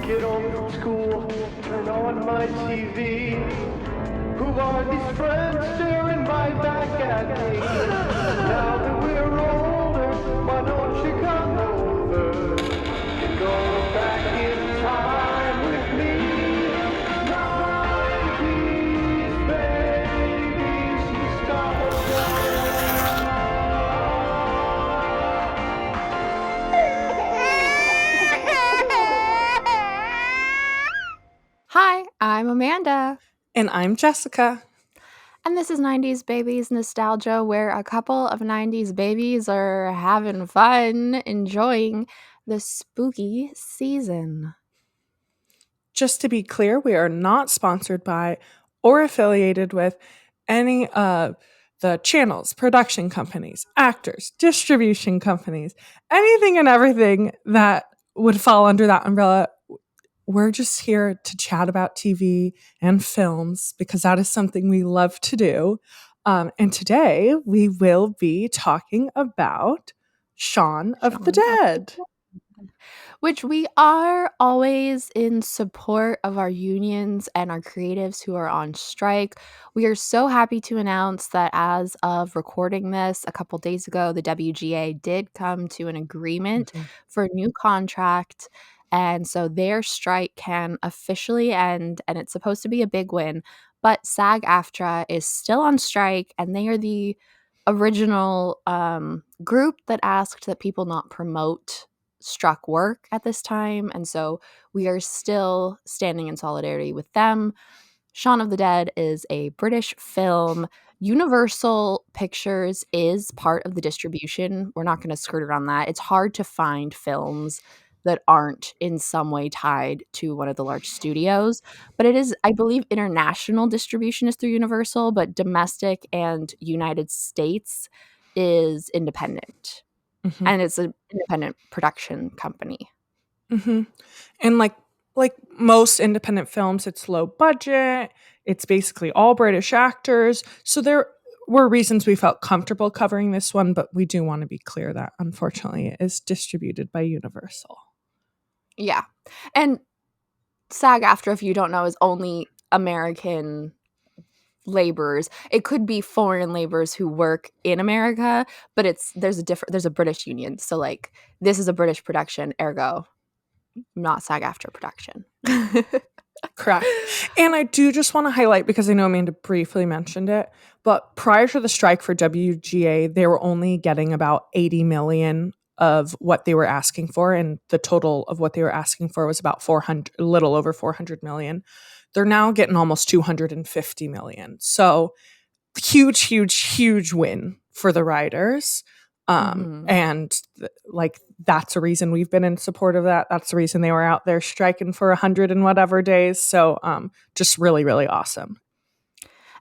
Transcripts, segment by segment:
Get home from school, turn on my TV. Who are these friends staring right back at me? Now that we're older, why don't you come over and go back in time with me? 90s babies, Hi, I'm Amanda, And I'm Jessica. and this is 90s Babies Nostalgia, where a couple of 90s babies are having fun enjoying the spooky season. Just to be clear, we are not sponsored by or affiliated with any of the channels, production companies, actors, distribution companies, anything and everything that would fall under that umbrella. We're just here to chat about TV and films because that is something we love to do. And today we will be talking about Shaun of the Dead. Which we are always in support of our unions and our creatives who are on strike. We are so happy to announce that as of recording this a couple days ago, the WGA did come to an agreement for a new contract. And so their strike can officially end, and it's supposed to be a big win. But SAG-AFTRA is still on strike, and they are the original group that asked that people not promote struck work at this time, and so we are still standing in solidarity with them. Shaun of the Dead is a British film. Universal Pictures is part of the distribution. We're not going to skirt around that. It's hard to find films that aren't in some way tied to one of the large studios, but it is, I believe, international distribution is through Universal, but domestic and United States is independent. And it's an independent production company. And like most independent films, it's low budget. It's basically all British actors. So there were reasons we felt comfortable covering this one, but we do want to be clear that unfortunately it is distributed by Universal. Yeah. And SAG-AFTRA, if you don't know, is only American laborers. It could be foreign laborers who work in America, but there's a British union. So like this is a British production, ergo not SAG-AFTRA production. Correct. And I do just want to highlight, because I know Amanda briefly mentioned it, but prior to the strike for WGA, they were only getting about 80 million of what they were asking for, and the total of what they were asking for was about a little over 400 million. They're now getting almost 250 million. So huge win for the writers. And that's a reason we've been in support of that. That's the reason they were out there striking for 100 and whatever days. So just really awesome.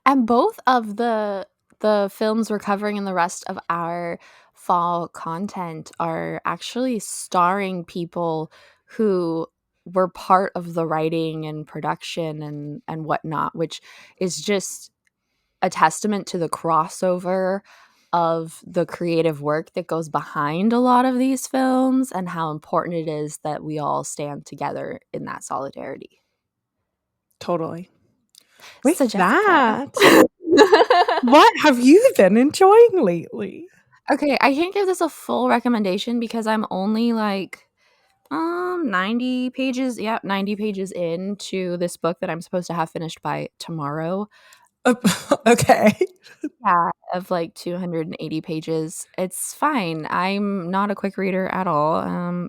And both of the films we're covering in the rest of our fall content are actually starring people who were part of the writing and production and whatnot, which is just a testament to the crossover of the creative work that goes behind a lot of these films and how important it is that we all stand together in that solidarity. Totally. With So that, what have you been enjoying lately? Okay, I can't give this a full recommendation because I'm only like 90 pages, 90 pages into this book that I'm supposed to have finished by tomorrow. Okay. Yeah, of like 280 pages. It's fine. I'm not a quick reader at all.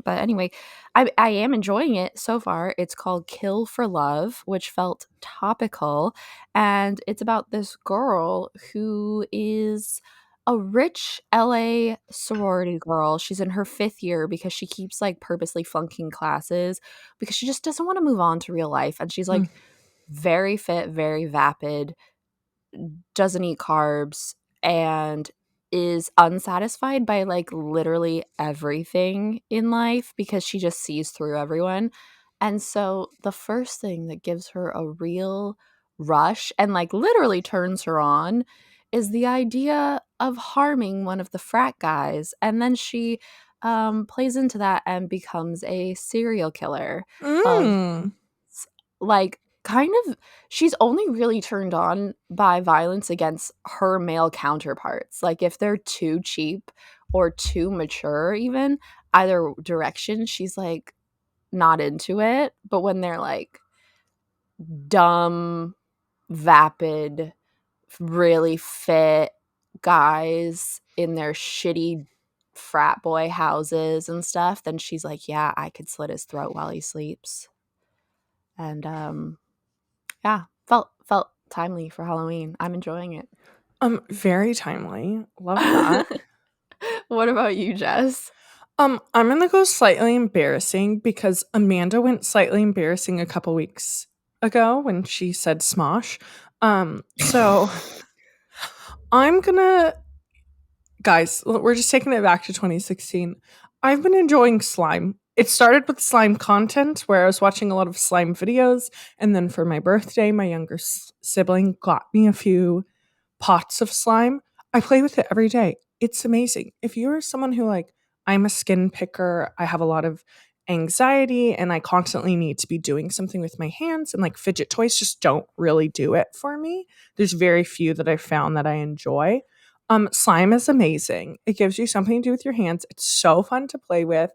But anyway, I am enjoying it so far. It's called Kill for Love, which felt topical, and it's about this girl who is a rich LA sorority girl. She's in her 5th year because she keeps like purposely flunking classes because she just doesn't want to move on to real life, and she's like very fit, very vapid, doesn't eat carbs, and is unsatisfied by like literally everything in life because she just sees through everyone. And so the first thing that gives her a real rush and like literally turns her on is the idea of harming one of the frat guys. And then she plays into that and becomes a serial killer of Mm. like kind of she's only really turned on by violence against her male counterparts. Like if they're too cheap or too mature even either direction, she's like not into it. But when they're like dumb, vapid, really fit guys in their shitty frat boy houses and stuff, then she's like, yeah, I could slit his throat while he sleeps. And yeah, felt timely for Halloween. I'm enjoying it. Very timely. Love that. What about you, Jess? I'm gonna go slightly embarrassing because Amanda went slightly embarrassing a couple weeks ago when she said smosh. So I'm gonna, guys, we're just taking it back to 2016. I've been enjoying slime. It started with slime content where I was watching a lot of slime videos, and then for my birthday, my younger sibling got me a few pots of slime. I play with it every day. It's amazing. If you're someone who like, I'm a skin picker, I have a lot of anxiety and I constantly need to be doing something with my hands, and like fidget toys just don't really do it for me. There's very few that I found that I enjoy. Slime is amazing. It gives you something to do with your hands. It's so fun to play with.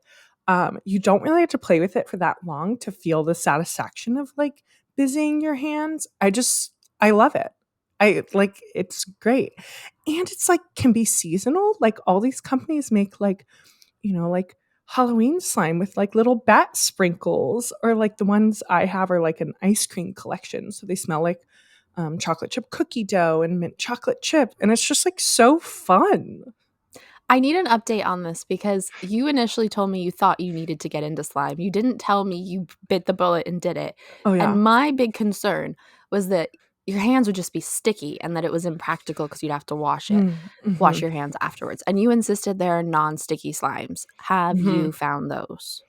You don't really have to play with it for that long to feel the satisfaction of like busying your hands. I love it. I like it's great. And it's like can be seasonal. Like all these companies make like, like Halloween slime with like little bat sprinkles, or like the ones I have are like an ice cream collection. So they smell like chocolate chip cookie dough and mint chocolate chip. And it's just like so fun. I need an update on this because you initially told me you thought you needed to get into slime. You didn't tell me you bit the bullet and did it. Oh, yeah. And my big concern was that your hands would just be sticky and that it was impractical because you'd have to wash it, wash Mhm. your hands afterwards. And you insisted there are non-sticky slimes. Have you found those?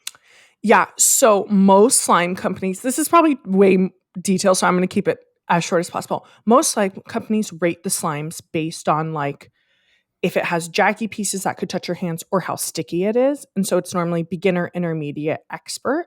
Yeah. So most slime companies, this is probably way detailed, so I'm going to keep it as short as possible. Most slime companies rate the slimes based on like if it has jaggy pieces that could touch your hands or how sticky it is. And so it's normally beginner, intermediate, expert.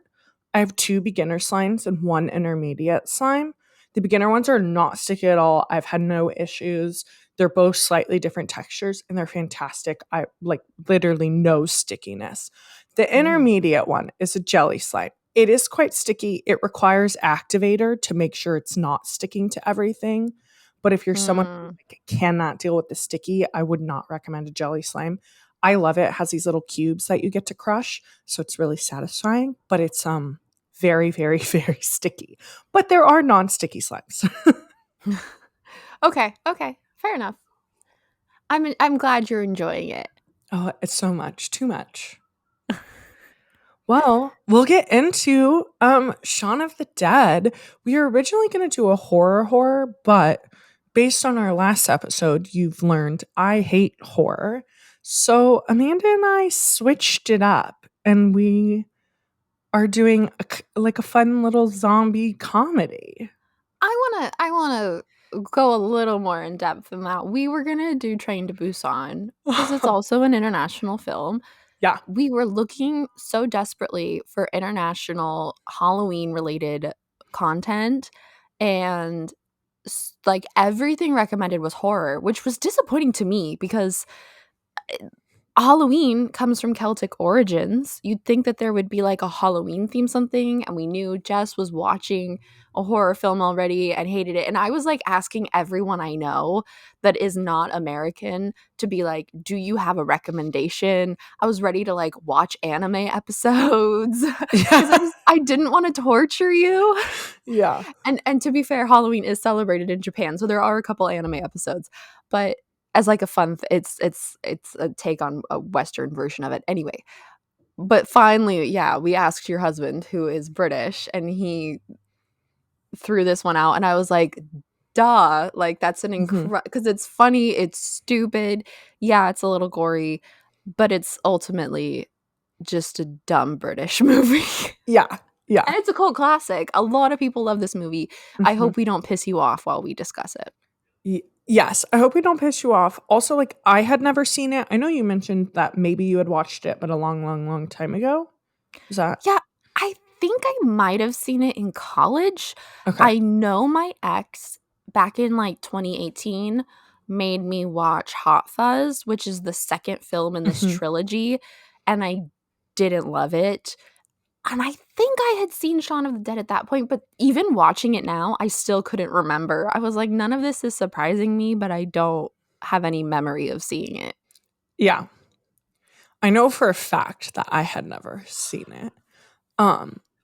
I have 2 beginner slimes and 1 intermediate slime. The beginner ones are not sticky at all. I've had no issues. They're both slightly different textures and they're fantastic. I like literally no stickiness. The intermediate one is a jelly slime. It is quite sticky. It requires activator to make sure it's not sticking to everything. But if you're someone who like, cannot deal with the sticky, I would not recommend a jelly slime. I love it. It has these little cubes that you get to crush, so it's really satisfying. But it's very, very, very sticky. But there are non-sticky slimes. Okay, fair enough. I'm glad you're enjoying it. Oh, it's so much, too much. Well, we'll get into Shaun of the Dead. We were originally going to do a horror, but based on our last episode, you've learned I hate horror. So Amanda and I switched it up, and we are doing like a fun little zombie comedy. I wanna go a little more in depth than that. We were gonna do Train to Busan because it's also an international film. Yeah. We were looking so desperately for international Halloween related content, and like everything recommended was horror, which was disappointing to me because Halloween comes from Celtic origins. You'd think that there would be like a Halloween theme something, and we knew Jess was watching a horror film already and hated it. And I was like asking everyone I know that is not American to be like, do you have a recommendation? I was ready to like watch anime episodes because I didn't want to torture you. Yeah. And to be fair, Halloween is celebrated in Japan, so there are a couple anime episodes, but as like a fun it's a take on a Western version of it anyway. But finally, yeah, we asked your husband, who is British, and he threw this one out, and I was like, duh, like that's an incredible, because it's funny, it's stupid, yeah, it's a little gory, but it's ultimately just a dumb British movie. Yeah. And it's a cult classic. A lot of people love this movie. I hope we don't piss you off while we discuss it. Yes, I hope we don't piss you off. Also, like, I had never seen it. I know you mentioned that maybe you had watched it, but a long, long, long time ago. Is that Yeah, I think I might have seen it in college. okay? I know my ex back in like 2018 made me watch Hot Fuzz, which is the second film in this Mhm. trilogy, and I didn't love it. And I think I had seen Shaun of the Dead at that point, but even watching it now, I still couldn't remember. I was like, none of this is surprising me, but I don't have any memory of seeing it. Yeah, I know for a fact that I had never seen it.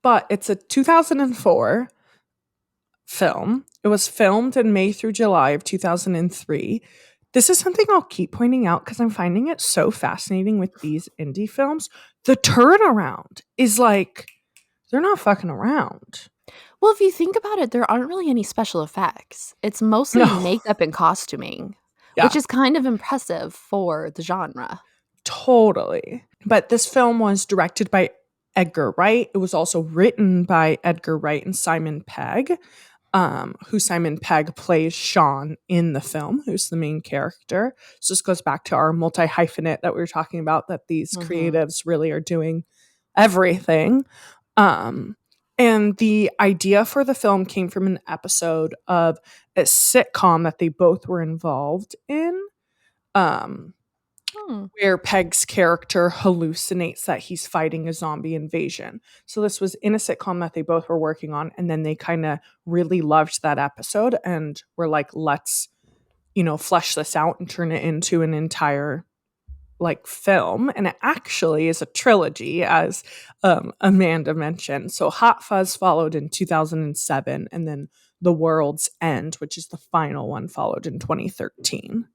But it's a 2004 film. It was filmed in May through July of 2003. This is something I'll keep pointing out because I'm finding it so fascinating with these indie films. The turnaround is like, they're not fucking around. Well, if you think about it, there aren't really any special effects. It's mostly No. makeup and costuming, which Yeah, is kind of impressive for the genre. totally. But this film was directed by Edgar Wright. It was also written by Edgar Wright and Simon Pegg, who Simon Pegg plays Shaun in the film, who's the main character. So this goes back to our multi hyphenate that we were talking about, that these Mhm. creatives really are doing everything. Um, and the idea for the film came from an episode of a sitcom that they both were involved in. Um, Hmm. where Peg's character hallucinates that he's fighting a zombie invasion. So this was in a sitcom that they both were working on, and then they kind of really loved that episode and were like, let's, flesh this out and turn it into an entire like film. And it actually is a trilogy, as Amanda mentioned. So Hot Fuzz followed in 2007, and then The World's End, which is the final one, followed in 2013.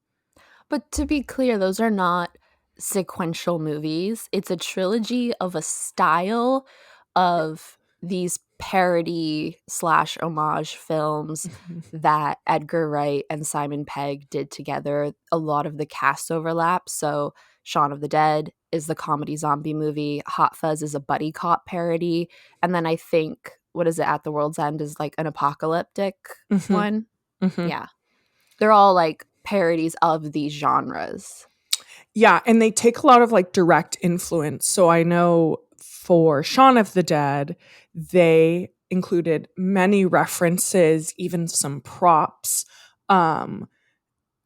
But to be clear, those are not sequential movies. It's a trilogy of a style of these parody slash homage films that Edgar Wright and Simon Pegg did together. A lot of the cast overlap. So Shaun of the Dead is the comedy zombie movie. Hot Fuzz is a buddy cop parody. And then I think, what is it, At the World's End is like an apocalyptic hmm one. hmm Yeah. They're all like parodies of these genres. Yeah, and they take a lot of like direct influence. So I know for Shaun of the Dead, they included many references, even some props, um,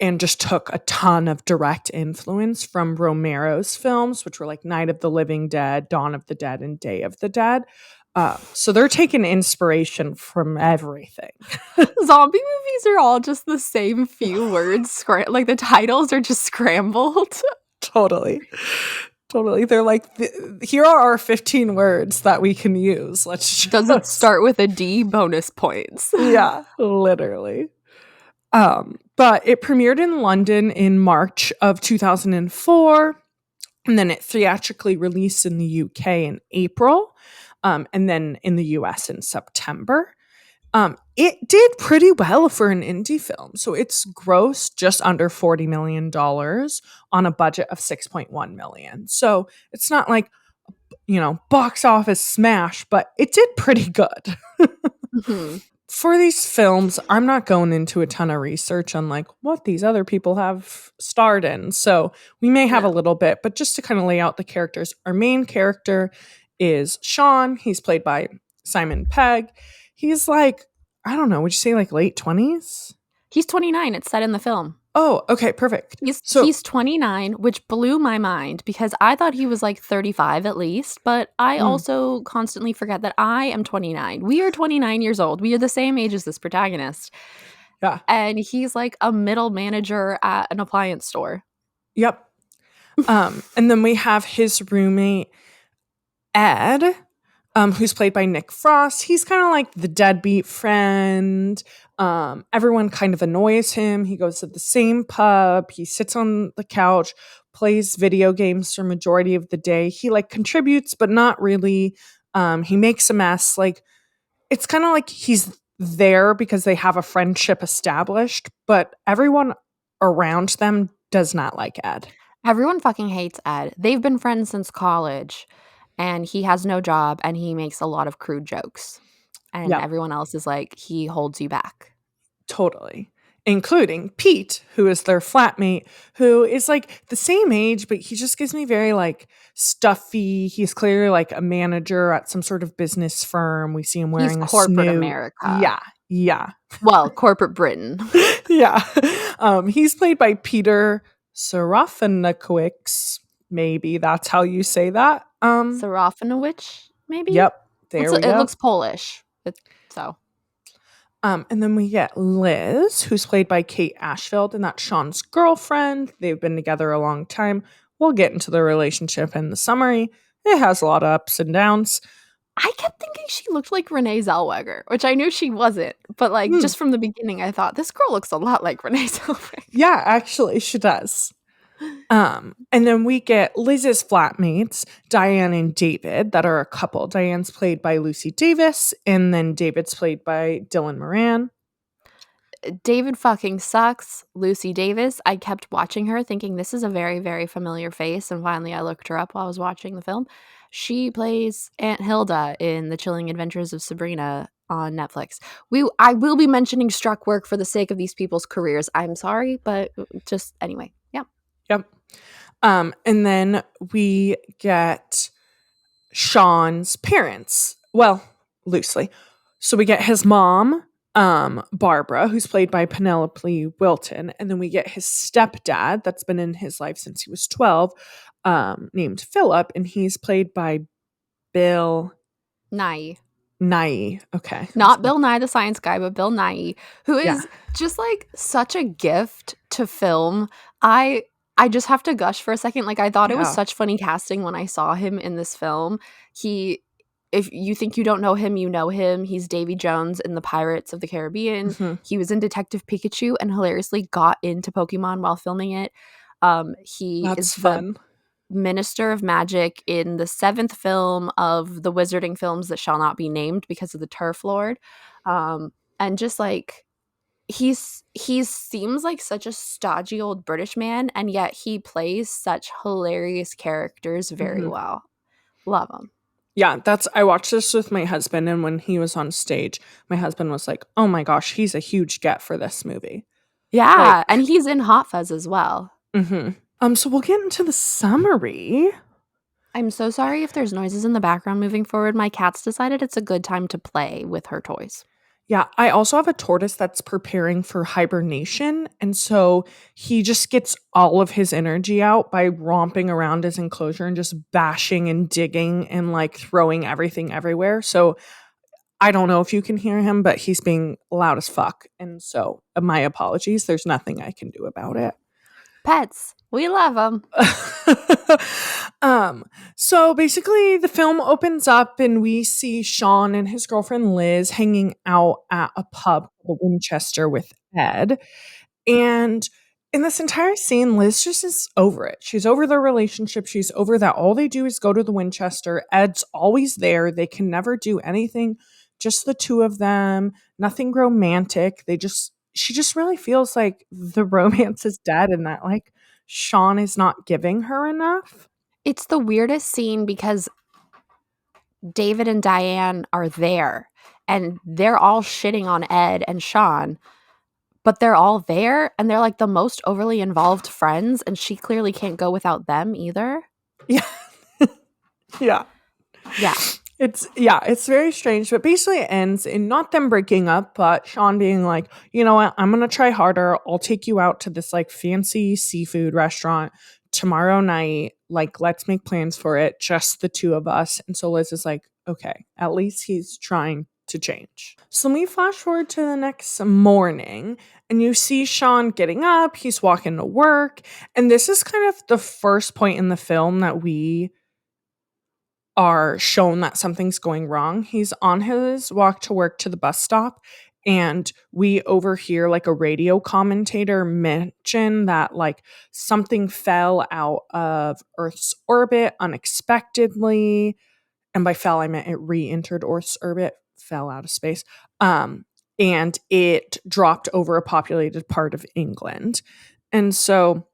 and just took a ton of direct influence from Romero's films, which were like Night of the Living Dead, Dawn of the Dead, and Day of the Dead. So they're taking inspiration from everything. Zombie movies are all just the same few words. Like the titles are just scrambled. Totally. Totally. They're like, here are our 15 words that we can use. Let's Does it just. start with a D? Bonus points. Yeah, literally. But it premiered in London in March of 2004, and then it theatrically released in the UK in April, and then in the US in September. It did pretty well for an indie film. So it's grossed just under $40 million on a budget of $6.1 million. So it's not like, box office smash, but it did pretty good. Mhm. For these films, I'm not going into a ton of research on like what these other people have starred in. So we may have a No. little bit, but just to kind of lay out the characters, our main character is Shaun. He's played by Simon Pegg. He's like, I don't know, would you say like late 20s? He's 29. It's set in the film. Oh, okay, perfect. He's So, he's 29, which blew my mind because I thought he was like 35 at least, but I mm, also constantly forget that I am 29. We are 29 years old. We are the same age as this protagonist. yeah, And he's like a middle manager at an appliance store. yep. And then we have his roommate, Ed, who's played by Nick Frost. He's kind of like the deadbeat friend. Everyone kind of annoys him. He goes to the same pub. He sits on the couch, plays video games for majority of the day. He like contributes, but not really. He makes a mess. Like it's kind of like he's there because they have a friendship established, but everyone around them does not like Ed. Everyone fucking hates Ed. They've been friends since college, and he has no job, and he makes a lot of crude jokes. And Yep. everyone else is like, he holds you back. Totally. including Pete, who is their flatmate, who is like the same age, but he just gives me very like stuffy. He's clearly like a manager at some sort of business firm. We see him He's wearing a corporate snoot. America. Yeah. Well, corporate Britain. Yeah. He's played by Peter Serafinowicz. Maybe that's how you say that. Serafinowicz, maybe? Yep. There we go. It looks Polish. And then we get Liz, who's played by Kate Ashfield, and that's Shaun's girlfriend. They've been together a long time. We'll get into the relationship in the summary. It has a lot of ups and downs. I kept thinking she looked like Renee Zellweger, which I knew she wasn't. But like just from the beginning, I thought this girl looks a lot like Renee Zellweger. Yeah, actually, she does. And then we get Liz's flatmates, Diane and David, that are a couple. Diane's played by Lucy Davis, and then David's played by Dylan Moran. David fucking sucks. Lucy Davis, I kept watching her thinking this is a very, very familiar face, and finally I looked her up while I was watching the film. She plays Aunt Hilda in The Chilling Adventures of Sabrina on Netflix. I will be mentioning Struck Work for the sake of these people's careers. I'm sorry, but just anyway. Yeah. Yep. And then we get Shaun's parents. Well, loosely. So we get his mom, Barbara, who's played by Penelope Wilton, and then we get his stepdad that's been in his life since he was 12, named Philip, and he's played by Bill Nye. Okay. Not Bill Nye the Science Guy, but Bill Nye, who is just like such a gift to film. I just have to gush for a second. Like I thought it was such funny casting when I saw him in this film. If you think you don't know him, you know him. He's Davy Jones in the Pirates of the Caribbean. Mm-hmm. He was in Detective Pikachu and hilariously got into Pokemon while filming it. Is fun. The Minister of Magic in the 7th film of the Wizarding films that shall not be named because of the Turf Lord. And just like he seems like such a stodgy old British man, and yet he plays such hilarious characters very well. Love him. Yeah, I watched this with my husband, and when he was on stage, my husband was like, oh my gosh, he's a huge get for this movie. Yeah, and he's in Hot Fuzz as well. So we'll get into the summary. I'm so sorry if there's noises in the background moving forward. My cat's decided it's a good time to play with her toys. Yeah, I also have a tortoise that's preparing for hibernation, and so he just gets all of his energy out by romping around his enclosure and just bashing and digging and like throwing everything everywhere. So I don't know if you can hear him, but he's being loud as fuck. And so my apologies. There's nothing I can do about it. Pets. We love them. So basically the film opens up and we see Shaun and his girlfriend Liz hanging out at a pub called the Winchester with Ed. And in this entire scene, Liz just is over it. She's over their relationship. She's over that all they do is go to the Winchester. Ed's always there. They can never do anything. Just the two of them. Nothing romantic. She just really feels like the romance is dead and that like Shaun is not giving her enough. It's the weirdest scene because David and Diane are there and they're all shitting on Ed and Shaun, but they're all there and they're like the most overly involved friends, and she clearly can't go without them either. Yeah. Yeah. It's very strange, but basically it ends in not them breaking up, but Shaun being like, you know what, I'm going to try harder. I'll take you out to this like fancy seafood restaurant tomorrow night. Like, let's make plans for it. Just the two of us. And so Liz is like, okay, at least he's trying to change. So we flash forward to the next morning and you see Shaun getting up. He's walking to work. And this is kind of the first point in the film that we are shown that something's going wrong. He's on his walk to work to the bus stop, and we overhear like a radio commentator mention that like something fell out of Earth's orbit unexpectedly. And by fell, I meant it re-entered Earth's orbit, fell out of space. And it dropped over a populated part of England. And so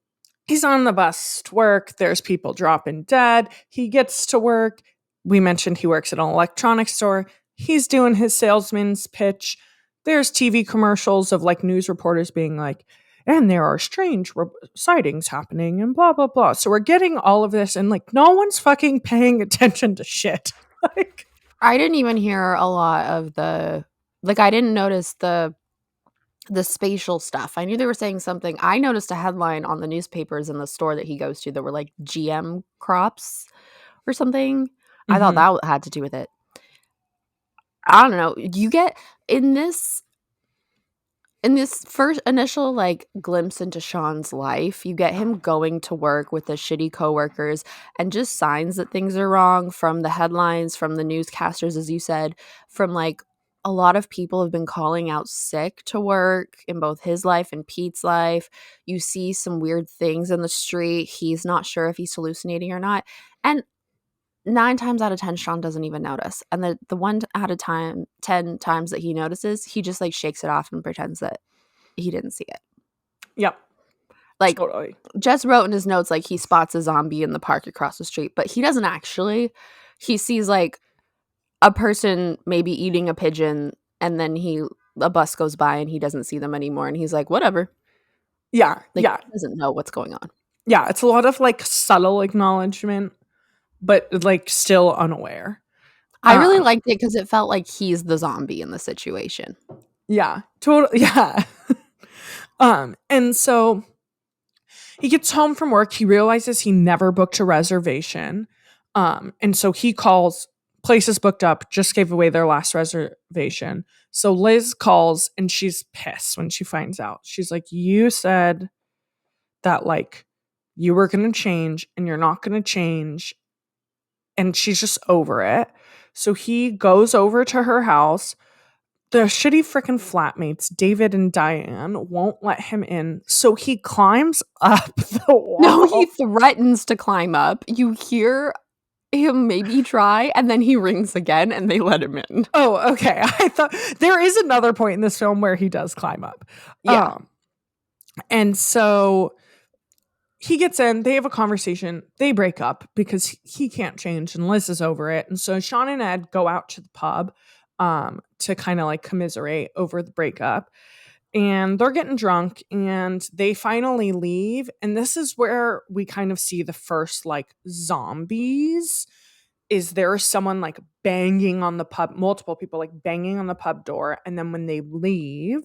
he's on the bus to work. There's people dropping dead. He gets to work. We mentioned he works at an electronics store. He's doing his salesman's pitch. there's TV commercials of like news reporters being like, and there are strange sightings happening and blah, blah, blah. So we're getting all of this and like no one's fucking paying attention to shit. Like, I didn't even hear a lot of I didn't notice the spatial stuff. I knew they were saying something. I noticed a headline on the newspapers in the store that he goes to that were like GM crops or something. I thought that had to do with it. I don't know. You get in this first initial like glimpse into Shaun's life, you get him going to work with the shitty coworkers and just signs that things are wrong from the headlines, from the newscasters, as you said, from like a lot of people have been calling out sick to work in both his life and Pete's life. You see some weird things in the street. He's not sure if he's hallucinating or not. And 9 times out of 10, Shaun doesn't even notice. And the 1 out of 10 times that he notices, he just like shakes it off and pretends that he didn't see it. Yep. Like, totally. Jess wrote in his notes like he spots a zombie in the park across the street, but he doesn't actually. He sees like a person maybe eating a pigeon, and then a bus goes by and he doesn't see them anymore, and he's like, whatever. Yeah. Like, yeah. He doesn't know what's going on. Yeah. It's a lot of like subtle acknowledgement, but like still unaware. I really liked it because it felt like he's the zombie in the situation. Yeah. Totally. Yeah. And so he gets home from work. He realizes he never booked a reservation. And so he calls, places booked up, just gave away their last reservation. So Liz calls and she's pissed when she finds out. She's like, you said that like you were going to change and you're not going to change. And she's just over it. So he goes over to her house. The shitty freaking flatmates, David and Diane, won't let him in. So he climbs up the wall. No, he threatens to climb up. You hear him maybe try, and then he rings again and they let him in. Oh, okay. I thought there is another point in this film where he does climb up. Yeah. And so he gets in, they have a conversation, they break up because he can't change and Liz is over it. And so Shaun and Ed go out to the pub to kind of like commiserate over the breakup. And they're getting drunk and they finally leave. And this is where we kind of see the first like zombies. Is there someone like banging on the pub, multiple people like banging on the pub door. And then when they leave,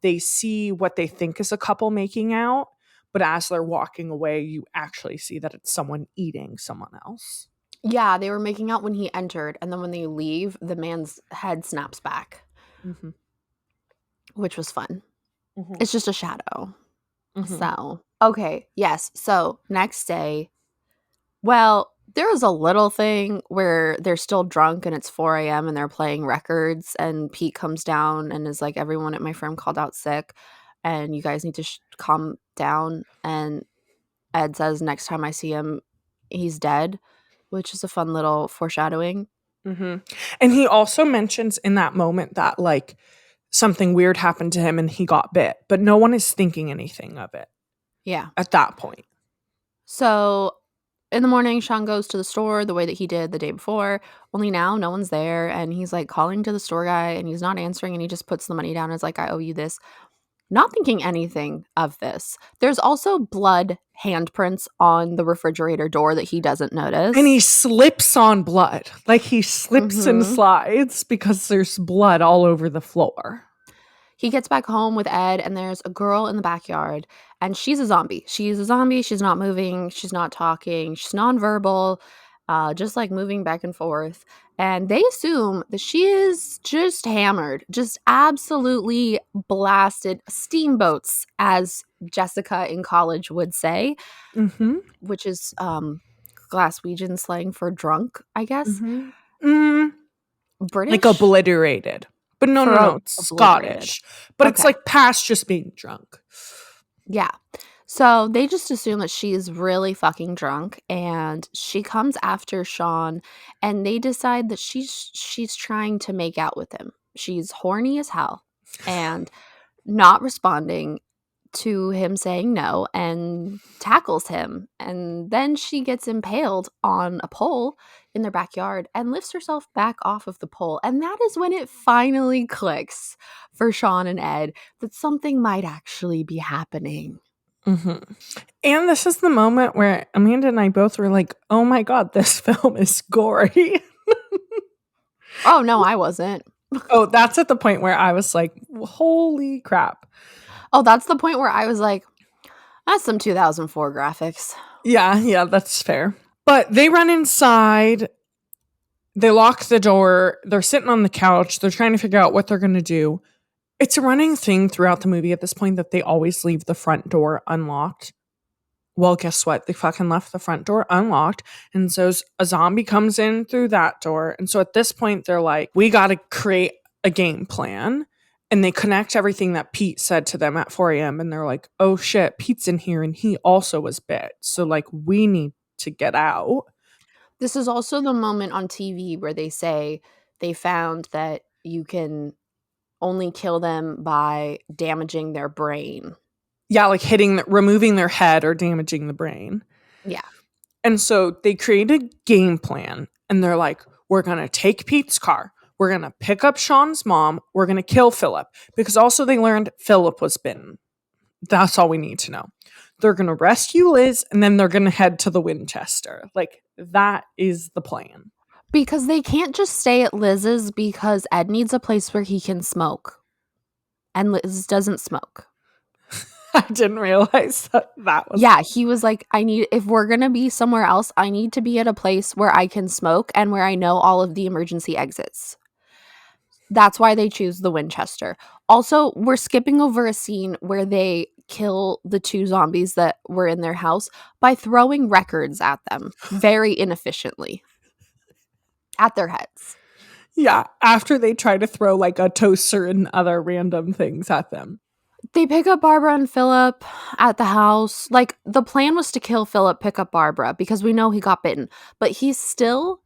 they see what they think is a couple making out. But as they're walking away, you actually see that it's someone eating someone else. Yeah, they were making out when he entered, and then when they leave, the man's head snaps back, which was fun. It's just a shadow. So, okay, yes. So, next day, well, there was a little thing where they're still drunk and it's 4 a.m. and they're playing records, and Pete comes down and is like, everyone at my firm called out sick, and you guys need to calm down. And Ed says, next time I see him, he's dead, which is a fun little foreshadowing. And he also mentions in that moment that like something weird happened to him and he got bit, but no one is thinking anything of it. Yeah. At that point. So in the morning, Shaun goes to the store the way that he did the day before, only now no one's there, and he's like calling to the store guy and he's not answering, and he just puts the money down and is like, I owe you this. Not thinking anything of this. There's also blood handprints on the refrigerator door that he doesn't notice. And he slips on blood. Like he slips and slides because there's blood all over the floor. He gets back home with Ed, and there's a girl in the backyard, and she's a zombie. She's a zombie. She's not moving. She's not talking. She's nonverbal, just like moving back and forth. And they assume that she is just hammered, just absolutely blasted, steamboats, as Jessica in college would say, which is Glaswegian slang for drunk, I guess. British? Like obliterated. But no, it's Scottish. But it's like past just being drunk. Yeah. So they just assume that she's really fucking drunk, and she comes after Shaun, and they decide that she's trying to make out with him. She's horny as hell and not responding to him saying no and tackles him. And then she gets impaled on a pole in their backyard and lifts herself back off of the pole. And that is when it finally clicks for Shaun and Ed that something might actually be happening. Mm-hmm. And this is the moment where Amanda and I both were like, oh my God, this film is gory. Oh, no, I wasn't. Oh, that's at the point where I was like, holy crap. Oh, that's the point where I was like, that's some 2004 graphics. Yeah, that's fair. But they run inside. They lock the door. They're sitting on the couch. They're trying to figure out what they're going to do. It's a running thing throughout the movie at this point that they always leave the front door unlocked. Well, guess what? They fucking left the front door unlocked. And so a zombie comes in through that door. And so at this point, they're like, we got to create a game plan. And they connect everything that Pete said to them at 4 a.m. And they're like, oh shit, Pete's in here and he also was bit. So like, we need to get out. This is also the moment on TV where they say they found that you can only kill them by damaging their brain. Yeah, like removing their head or damaging the brain. Yeah. And so they create a game plan and they're like, we're going to take Pete's car. We're going to pick up Shaun's mom. We're going to kill Philip. Because also they learned Philip was bitten. That's all we need to know. They're going to rescue Liz and then they're going to head to the Winchester. Like, that is the plan. Because they can't just stay at Liz's because Ed needs a place where he can smoke. And Liz doesn't smoke. I didn't realize that was... Yeah, he was like, if we're going to be somewhere else, I need to be at a place where I can smoke and where I know all of the emergency exits. That's why they choose the Winchester. Also, we're skipping over a scene where they kill the 2 zombies that were in their house by throwing records at them very inefficiently at their heads. Yeah, after they try to throw like a toaster and other random things at them. They pick up Barbara and Philip at the house. Like, the plan was to kill Philip, pick up Barbara, because we know he got bitten. But he's still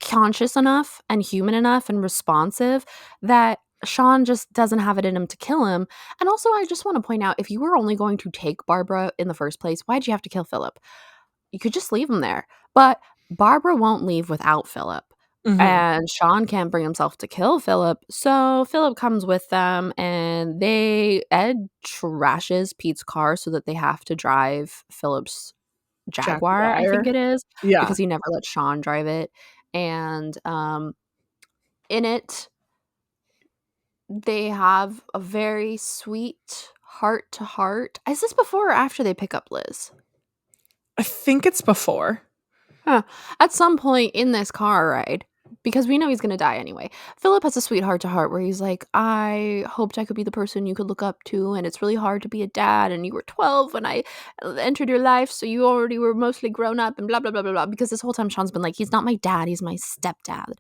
conscious enough and human enough and responsive that Shaun just doesn't have it in him to kill him. And also, I just want to point out, if you were only going to take Barbara in the first place, why'd you have to kill Philip? You could just leave him there. But Barbara won't leave without Philip. Mm-hmm. And Shaun can't bring himself to kill Philip. So Philip comes with them and Ed trashes Pete's car so that they have to drive Philip's Jaguar, I think it is. Yeah. Because he never let Shaun drive it. And in it, they have a very sweet heart-to-heart. Is this before or after they pick up Liz? I think it's before. Huh. At some point in this car ride, because we know he's going to die anyway, Philip has a sweet heart-to-heart where he's like, I hoped I could be the person you could look up to, and it's really hard to be a dad, and you were 12 when I entered your life, so you already were mostly grown up, and blah, blah, blah, blah, blah. Because this whole time Shaun's been like, he's not my dad, he's my stepdad.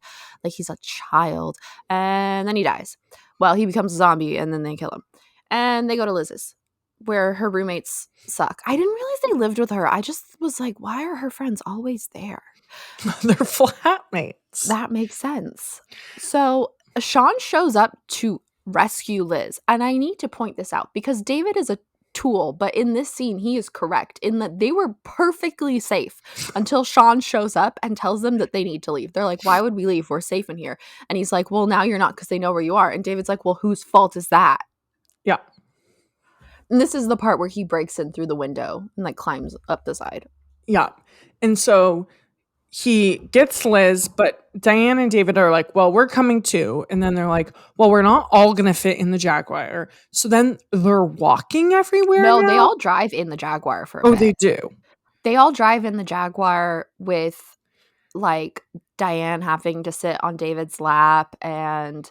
Like, he's a child. And then he dies. Well, he becomes a zombie, and then they kill him. And they go to Liz's, where her roommates suck. I didn't realize they lived with her. I just was like, why are her friends always there? They're flatmates. That makes sense. So Shaun shows up to rescue Liz. And I need to point this out because David is a tool, but in this scene, he is correct in that they were perfectly safe until Shaun shows up and tells them that they need to leave. They're like, why would we leave? We're safe in here. And he's like, well, now you're not because they know where you are. And David's like, well, whose fault is that? Yeah. And this is the part where he breaks in through the window and like climbs up the side. Yeah. And so he gets Liz, but Diane and David are like, well, we're coming too. And then they're like, well, we're not all going to fit in the Jaguar. So then they're walking everywhere. No, now? they all drive in the Jaguar for a bit. They do. They all drive in the Jaguar with like Diane having to sit on David's lap and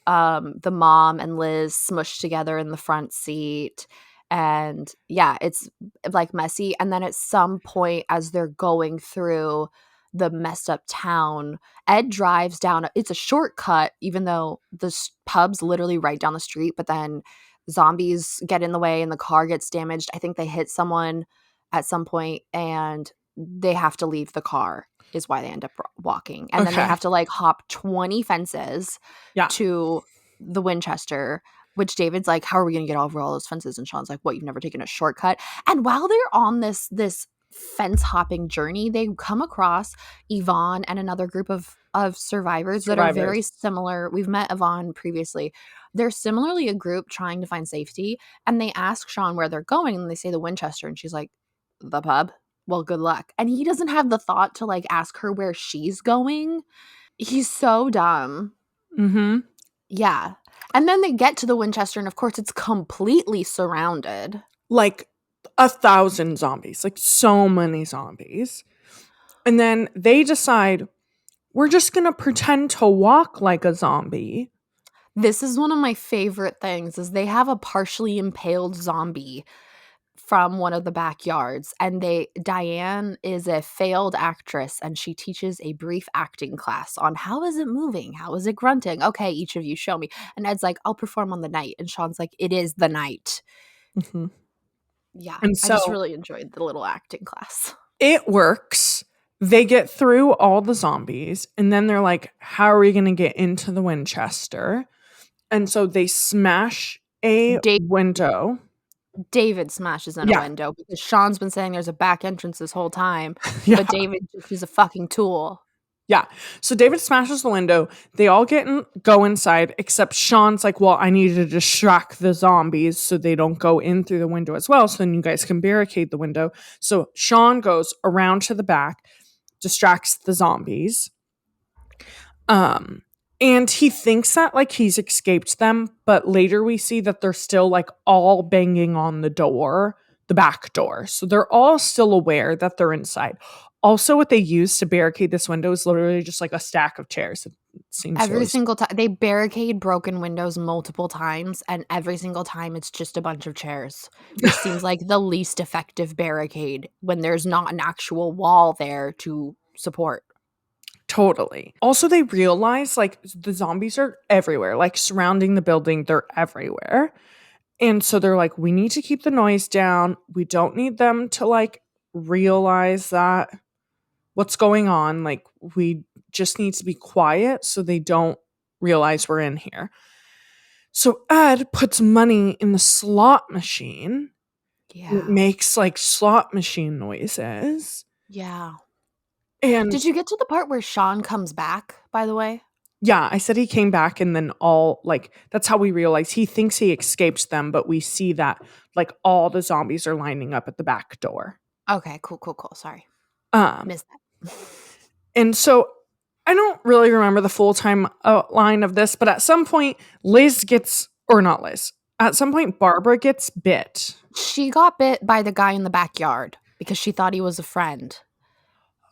the mom and Liz smushed together in the front seat. And yeah, it's like messy. And then at some point as they're going through the messed up town, Ed drives down. It's a shortcut, even though the pub's literally right down the street, but then zombies get in the way and the car gets damaged. I think they hit someone at some point and they have to leave the car is why they end up walking. And then they have to like hop 20 fences to the Winchester. which David's like, how are we going to get over all those fences? And Shaun's like, what, you've never taken a shortcut? And while they're on this fence hopping journey, they come across Yvonne and another group of survivors that are very similar. We've met Yvonne previously. They're similarly a group trying to find safety, and they ask Shaun where they're going, and they say the Winchester, and she's like, the pub? Well, good luck. And he doesn't have the thought to like ask her where she's going. He's so dumb. Mm-hmm. Yeah. And then they get to the Winchester, and of course it's completely surrounded. Like 1,000 zombies, like so many zombies. And then they decide, we're just going to pretend to walk like a zombie. This is one of my favorite things, is they have a partially impaled zombie from one of the backyards, and Diane is a failed actress, and she teaches a brief acting class on how is it moving, how is it grunting, okay, each of you show me. And Ed's like, I'll perform on the night, and Shaun's like, it is the night. Mm-hmm. Yeah, and so I just really enjoyed the little acting class. It works. They get through all the zombies, and then they're like, how are we going to get into the Winchester? And so they smash a window. David smashes in a window because Shaun's been saying there's a back entrance this whole time. Yeah. But David just is a fucking tool. Yeah. So David smashes the window. They all go inside, except Shaun's like, well, I need to distract the zombies so they don't go in through the window as well. So then you guys can barricade the window. So Shaun goes around to the back, distracts the zombies. And he thinks that like he's escaped them, but later we see that they're still like all banging on the door, the back door. So they're all still aware that they're inside. Also, what they use to barricade this window is literally just like a stack of chairs. It seems every single time they barricade broken windows multiple times, and every single time it's just a bunch of chairs, which seems like the least effective barricade when there's not an actual wall there to support. Totally. Also, they realize like the zombies are everywhere, like surrounding the building. They're everywhere. And so they're like, we need to keep the noise down. We don't need them to like realize that what's going on. Like, we just need to be quiet so they don't realize we're in here. So Ed puts money in the slot machine. Yeah. It makes like slot machine noises. Yeah. And did you get to the part where Shaun comes back, by the way? Yeah, I said he came back, and then all like that's how we realize he thinks he escaped them, but we see that like all the zombies are lining up at the back door. Okay, cool. Sorry. Missed that. And so I don't really remember the full-time outline of this, but at some point at some point Barbara gets bit. She got bit by the guy in the backyard because she thought he was a friend.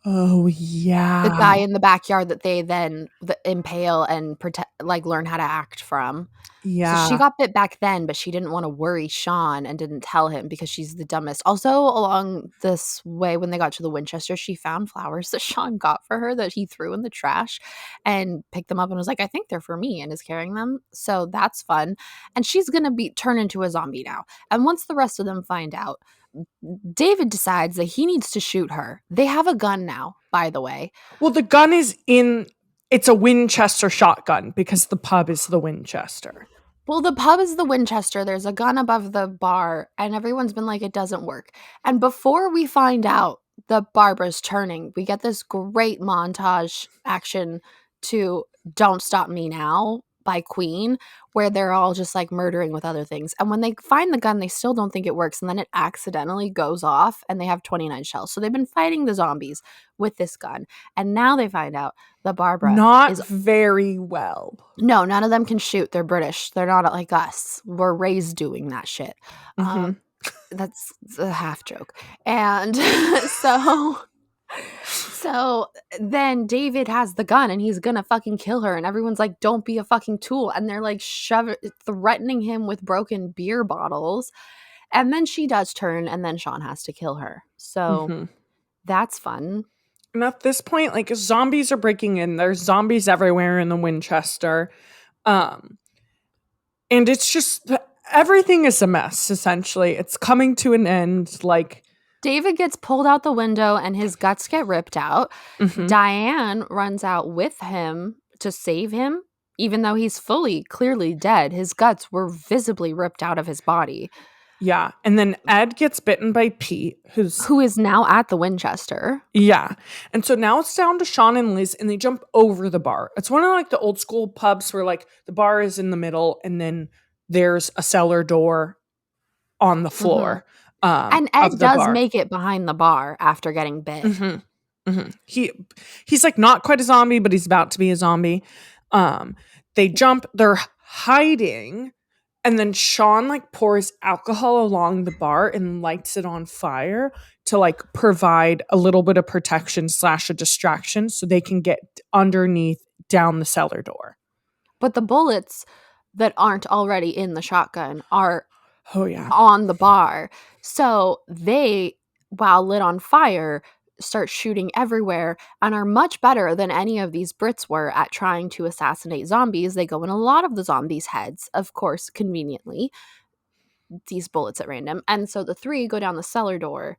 Oh, yeah. The guy in the backyard that they then impale and learn how to act from. Yeah. So she got bit back then, but she didn't want to worry Shaun and didn't tell him because she's the dumbest. Also, along this way, when they got to the Winchester, she found flowers that Shaun got for her that he threw in the trash and picked them up and was like, I think they're for me, and is carrying them. So that's fun. And she's going to turn into a zombie now. And once the rest of them find out, David decides that he needs to shoot her. They have a gun now, by the way. Well, the gun it's a Winchester shotgun because the pub is the Winchester. Well, the pub is the Winchester. There's a gun above the bar, and everyone's been like, it doesn't work. And before we find out that Barbara's turning, we get this great montage action to Don't Stop Me Now by Queen, where they're all just like murdering with other things. And when they find the gun, they still don't think it works. And then it accidentally goes off and they have 29 shells. So they've been fighting the zombies with this gun. And now they find out that Barbara is very well. No, none of them can shoot. They're British. They're not like us. We're raised doing that shit. Mm-hmm. That's a half joke. And so then David has the gun and he's gonna fucking kill her, and everyone's like, don't be a fucking tool, and they're like threatening him with broken beer bottles, and then she does turn, and then Shaun has to kill her. So that's fun. And at this point, like, zombies are breaking in. There's zombies everywhere in the Winchester. And it's just everything is a mess, essentially. It's coming to an end. Like, David gets pulled out the window and his guts get ripped out. Diane runs out with him to save him. even though he's clearly dead. His guts were visibly ripped out of his body. Yeah. And then Ed gets bitten by Pete, who is now at the Winchester. Yeah. And so now it's down to Shaun and Liz, and they jump over the bar. It's one of like the old school pubs where like the bar is in the middle and then there's a cellar door on the floor. And Ed of the does bar. make it behind the bar after getting bit. He's like not quite a zombie, but he's about to be a zombie. They jump, they're hiding, and then Shaun like pours alcohol along the bar and lights it on fire to like provide a little bit of protection / a distraction so they can get underneath down the cellar door. But the bullets that aren't already in the shotgun are yeah, on the bar. So they, while lit on fire, start shooting everywhere and are much better than any of these Brits were at trying to assassinate zombies. They go in a lot of the zombies' heads, of course, conveniently, these bullets at random. And so the three go down the cellar door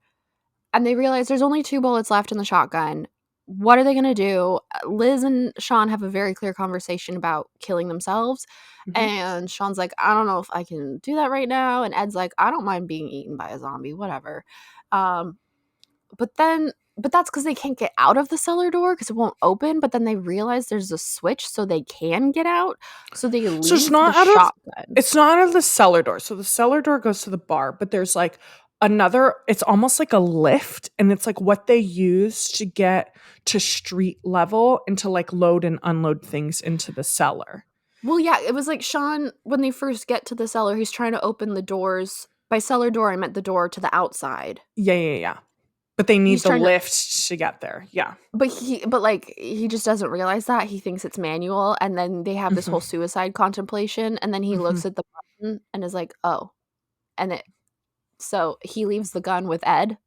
and they realize there's only 2 bullets left in the shotgun. What are they going to do? Liz and Shaun have a very clear conversation about killing themselves. And Shaun's like, I don't know if I can do that right now. And Ed's like, I don't mind being eaten by a zombie, whatever. But that's because they can't get out of the cellar door because it won't open. But then they realize there's a switch so they can get out. So they leave it's not the shotgun. It's not out of the cellar door. So the cellar door goes to the bar, but there's like another, it's almost like a lift, and it's like what they use to get to street level and to like load and unload things into the cellar. Well, yeah, it was like Shaun, when they first get to the cellar, he's trying to open the doors. By cellar door, I meant the door to the outside. Yeah. But they need the lift to get there. Yeah. But he just doesn't realize that. He thinks it's manual, and then they have this whole suicide contemplation, and then he looks at the button and is like, oh. So he leaves the gun with Ed,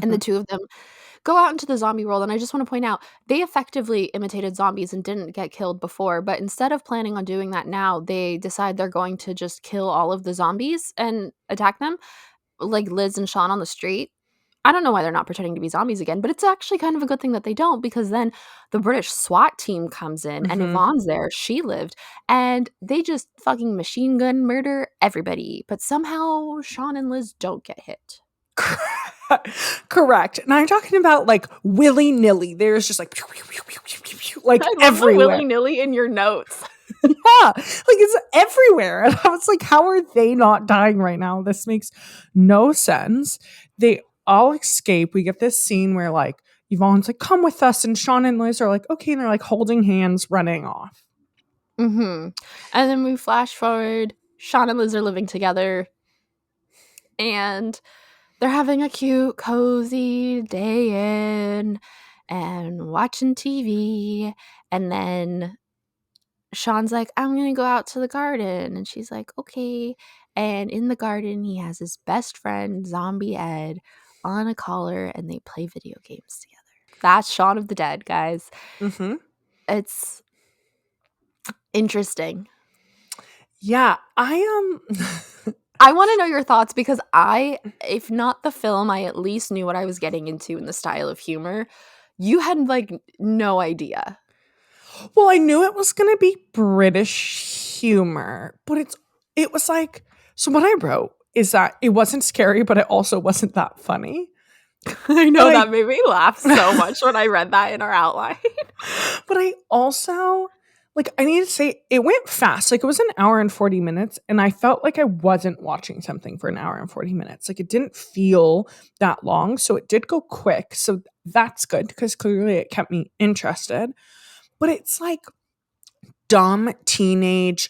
and the two of them go out into the zombie world. And I just want to point out, they effectively imitated zombies and didn't get killed before. But instead of planning on doing that now, they decide they're going to just kill all of the zombies and attack them, like Liz and Shaun on the street. I don't know why they're not pretending to be zombies again, but it's actually kind of a good thing that they don't, because then the British SWAT team comes in and Yvonne's there. She lived. And they just fucking machine gun murder everybody. But somehow Shaun and Liz don't get hit. Correct. And I'm talking about like willy-nilly. There's just like everywhere. Willy-nilly in your notes. Yeah, like it's everywhere. And I was like, how are they not dying right now? This makes no sense. They all escape. We get this scene where like Yvonne's like, come with us, and Shaun and Liz are like, okay, and they're like holding hands running off. And then we flash forward. Shaun and Liz are living together, and they're having a cute, cozy day in and watching TV. And then Shaun's like, I'm going to go out to the garden. And she's like, okay. And in the garden, he has his best friend, Zombie Ed, on a collar, and they play video games together. That's Shaun of the Dead, guys. It's interesting. Yeah, I want to know your thoughts, because if not the film, I at least knew what I was getting into in the style of humor. You had like no idea. Well, I knew it was going to be British humor, but it was like, so what I wrote is that it wasn't scary, but it also wasn't that funny. I know, that made me laugh so much when I read that in our outline. But I also, like, I need to say, it went fast. Like, it was an hour and 40 minutes, and I felt like I wasn't watching something for an hour and 40 minutes. Like, it didn't feel that long, so it did go quick. So that's good, because clearly it kept me interested. But it's like dumb teenage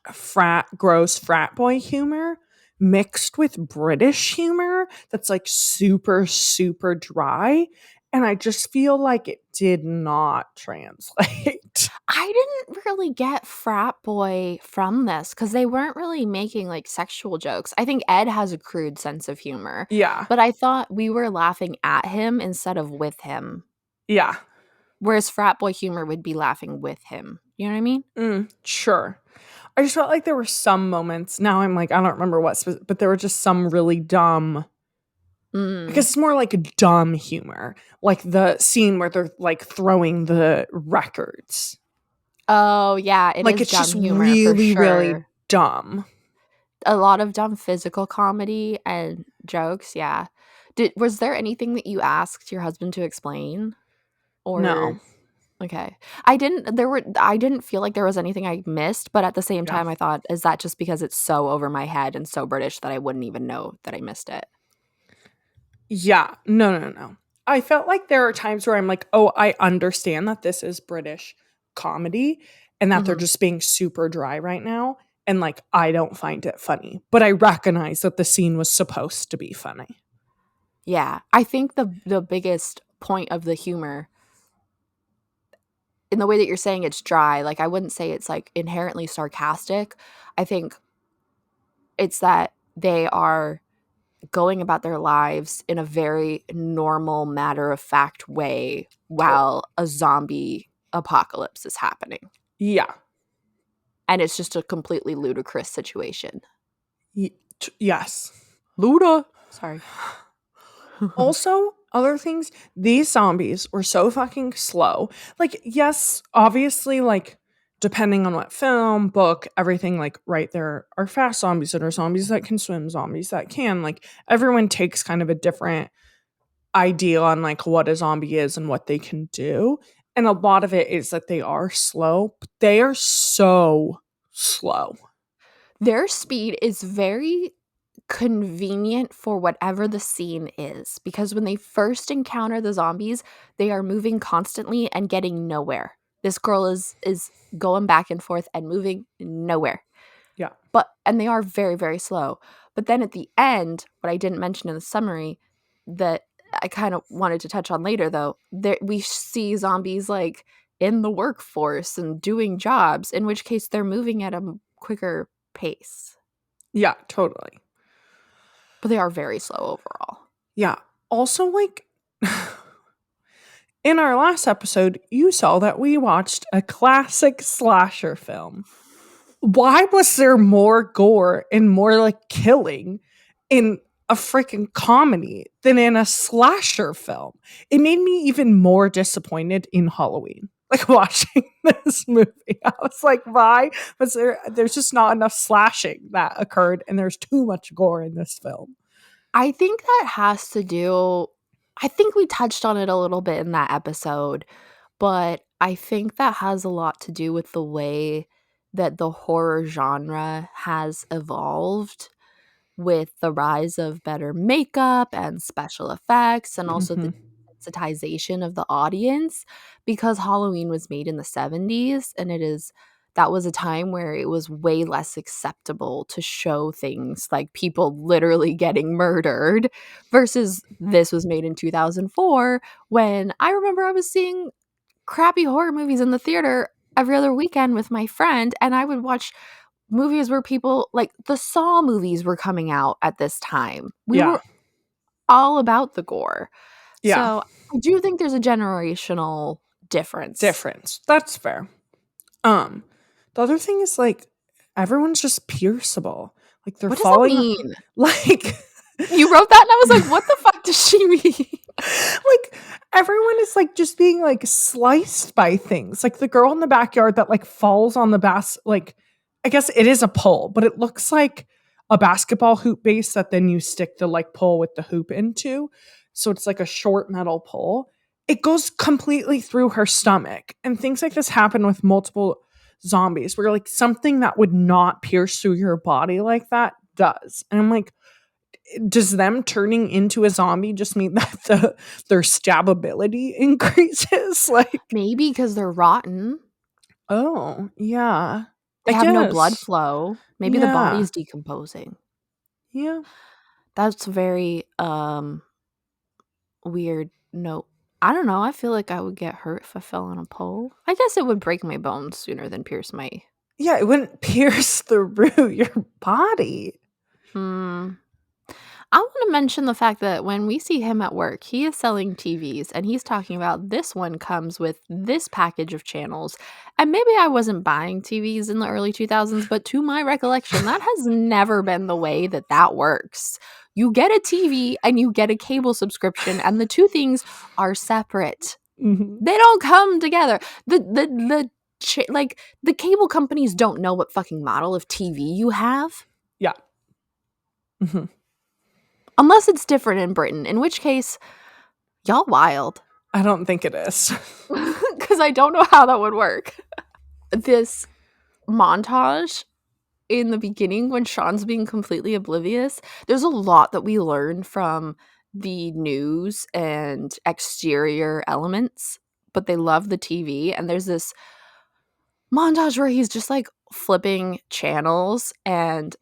/ gross frat boy humor mixed with British humor that's like super, super dry. And I just feel like it did not translate. I didn't really get frat boy from this, because they weren't really making like sexual jokes. I think Ed has a crude sense of humor. Yeah. But I thought we were laughing at him instead of with him. Yeah. Whereas frat boy humor would be laughing with him. You know what I mean? Sure. I just felt like there were some moments. Now I'm like, I don't remember what, but there were just some really dumb. Because it's more like a dumb humor. Like the scene where they're like throwing the records. Oh, yeah, it Like, is it's just dumb humor for really, really sure. dumb. A lot of dumb physical comedy and jokes, yeah. Was there anything that you asked your husband to explain? No. Or okay. I didn't feel like there was anything I missed, but at the same Yeah. time I thought, is that just because it's so over my head and so British that I wouldn't even know that I missed it? Yeah. No, no, no. I felt like there are times where I'm like, oh, I understand that this is British comedy and that they're Mhm. just being super dry right now. And like, I don't find it funny, but I recognize that the scene was supposed to be funny. Yeah. I think the biggest point of the humor in the way that you're saying it's dry, like I wouldn't say it's like inherently sarcastic. I think it's that they are going about their lives in a very normal, matter of fact way while a zombie apocalypse is happening. Yeah. And it's just a completely ludicrous situation. Yes. Luda. Sorry. Also, other things, these zombies were so fucking slow. Like, yes, obviously, like, depending on what film, book, everything, like, right, there are fast zombies that are zombies that can swim, zombies that can. Like, everyone takes kind of a different idea on, like, what a zombie is and what they can do. And a lot of it is that they are slow, but they are so slow. Their speed is very convenient for whatever the scene is, because when they first encounter the zombies, they are moving constantly and getting nowhere. This girl is going back and forth and moving nowhere. Yeah. And they are very, very slow. But then at the end, what I didn't mention in the summary that I kind of wanted to touch on later, though, there we see zombies like in the workforce and doing jobs, in which case they're moving at a quicker pace. Yeah, totally. But they are very slow overall. Yeah. Also, like, in our last episode, you saw that we watched a classic slasher film. Why was there more gore and more like killing in a freaking comedy than in a slasher film? It made me even more disappointed in Halloween. Like watching this movie, I was like, why was there's just not enough slashing that occurred and there's too much gore in this film. I think that has to do I think we touched on it a little bit in that episode, but I think that has a lot to do with the way that the horror genre has evolved with the rise of better makeup and special effects and also the Mhm. sensitization of the audience, because Halloween was made in the 70s and that was a time where it was way less acceptable to show things like people literally getting murdered versus this was made in 2004 when I remember I was seeing crappy horror movies in the theater every other weekend with my friend, and I would watch movies where people like the Saw movies were coming out at this time. We Yeah. were all about the gore. Yeah. So, I do think there's a generational difference. That's fair. The other thing is like everyone's just pierceable. Like they're What does that falling mean? like You wrote that and I was like, "What the fuck does she mean?" like everyone is like just being like sliced by things. Like the girl in the backyard that like falls on the like I guess it is a pole, but it looks like a basketball hoop base that then you stick the like pole with the hoop into. So it's like a short metal pole. It goes completely through her stomach. And things like this happen with multiple zombies where like something that would not pierce through your body like that does. And I'm like, does them turning into a zombie just mean that their stabability increases? Like, Maybe because they're rotten. oh, yeah. They I have no blood guess. flow. Maybe the Yeah. body's decomposing. Yeah. That's very weird. No, I don't know. I feel like I would get hurt if I fell on a pole. I guess it would break my bones sooner than pierce my. Yeah, it wouldn't pierce through your body. Hmm. I want to mention the fact that when we see him at work, he is selling TVs and he's talking about this one comes with this package of channels. And maybe I wasn't buying TVs in the early 2000s, but to my recollection, that has never been the way that works. You get a TV and you get a cable subscription, and the two things are separate. Mhm. They don't come together. The like the cable companies don't know what fucking model of TV you have. Yeah. Mm-hmm. Unless it's different in Britain, in which case, y'all wild. I don't think it is. Because I don't know how that would work. This montage in the beginning when Shaun's being completely oblivious, there's a lot that we learn from the news and exterior elements, but they love the TV. And there's this montage where he's just like flipping channels and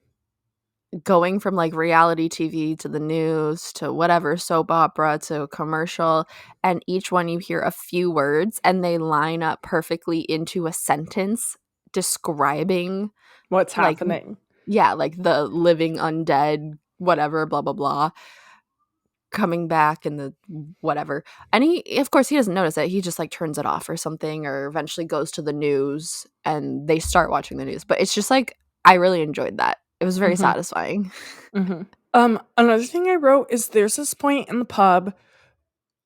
going from like reality TV to the news to whatever soap opera to commercial, and each one you hear a few words and they line up perfectly into a sentence describing What's like happening? yeah, like the living undead whatever blah blah blah coming back and the whatever. And he of course he doesn't notice it. He just like turns it off or something, or eventually goes to the news and they start watching the news. But it's just like I really enjoyed that. It was very Mhm. satisfying. Another thing I wrote is there's this point in the pub,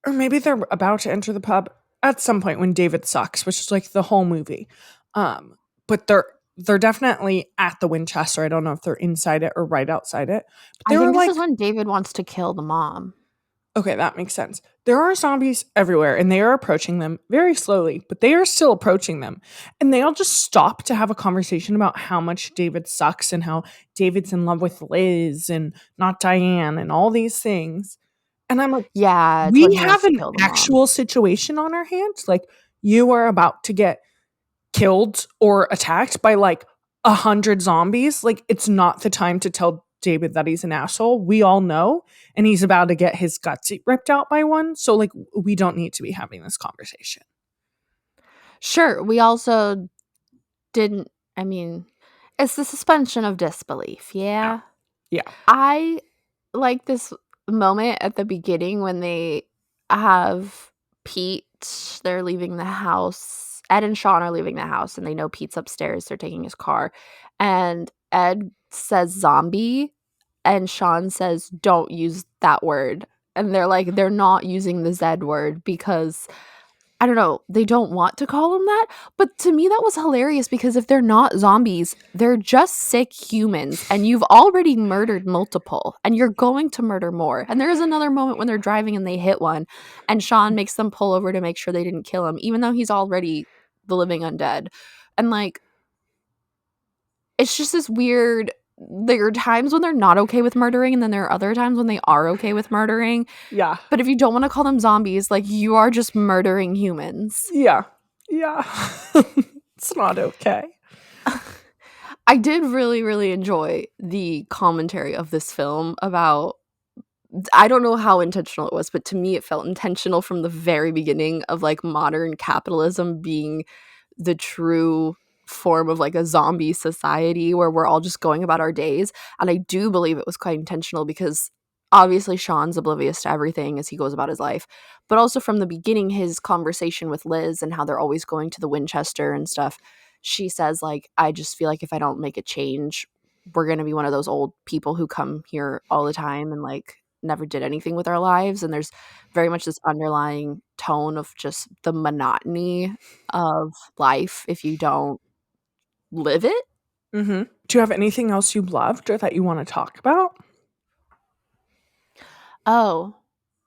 or maybe they're about to enter the pub at some point when David sucks, which is like the whole movie. But they're definitely at the Winchester. I don't know if they're inside it or right outside it. But I they were think this like, is when David wants to kill the mom. okay, that makes sense. There are zombies everywhere and they are approaching them very slowly, but they are still approaching them. And they all just stop to have a conversation about how much David sucks and how David's in love with Liz and not Diane and all these things. And I'm like, Yeah, it's when we he wants have to an kill the mom. actual situation on our hands. Like, you are about to get killed or attacked by like 100 zombies. Like, it's not the time to tell David that he's an asshole. We all know, and he's about to get his guts ripped out by one. So like, we don't need to be having this conversation. Sure, we also didn't, I mean, it's the suspension of disbelief, yeah? Yeah. I like this moment at the beginning when they have Pete, they're leaving the house. Ed and Shaun are leaving the house and they know Pete's upstairs. They're taking his car. And Ed says zombie and Shaun says don't use that word. And they're like, they're not using the Z word because I don't know, they don't want to call them that. But to me, that was hilarious because if they're not zombies, they're just sick humans. And you've already murdered multiple and you're going to murder more. And there is another moment when they're driving and they hit one and Shaun makes them pull over to make sure they didn't kill him, even though he's already the living undead. And like, it's just this weird. There are times when they're not okay with murdering, and then there are other times when they are okay with murdering. Yeah. But if you don't want to call them zombies, like you are just murdering humans. Yeah. It's not okay. I did really, really enjoy the commentary of this film about, I don't know how intentional it was, but to me it felt intentional from the very beginning of like modern capitalism being the true form of like a zombie society where we're all just going about our days. And I do believe it was quite intentional because obviously Shaun's oblivious to everything as he goes about his life, but also from the beginning, his conversation with Liz and how they're always going to the Winchester and stuff. She says like, I just feel like if I don't make a change, we're going to be one of those old people who come here all the time and like never did anything with our lives. And there's very much this underlying tone of just the monotony of life if you don't live it. Mm-hmm. Do you have anything else you loved or that you want to talk about? Oh,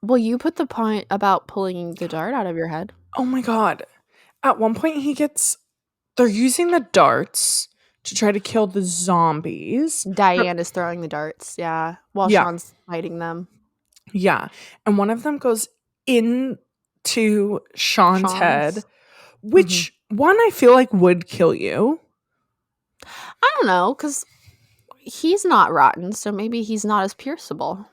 well, you put the point about pulling the dart out of your head. Oh my God. At one point, they're using the darts to try to kill the zombies. Diane is throwing the darts, yeah, while Yeah. Shaun's fighting them. Yeah. And one of them goes into Shaun's head, which one I feel like would kill you. I don't know, because he's not rotten, so maybe he's not as pierceable.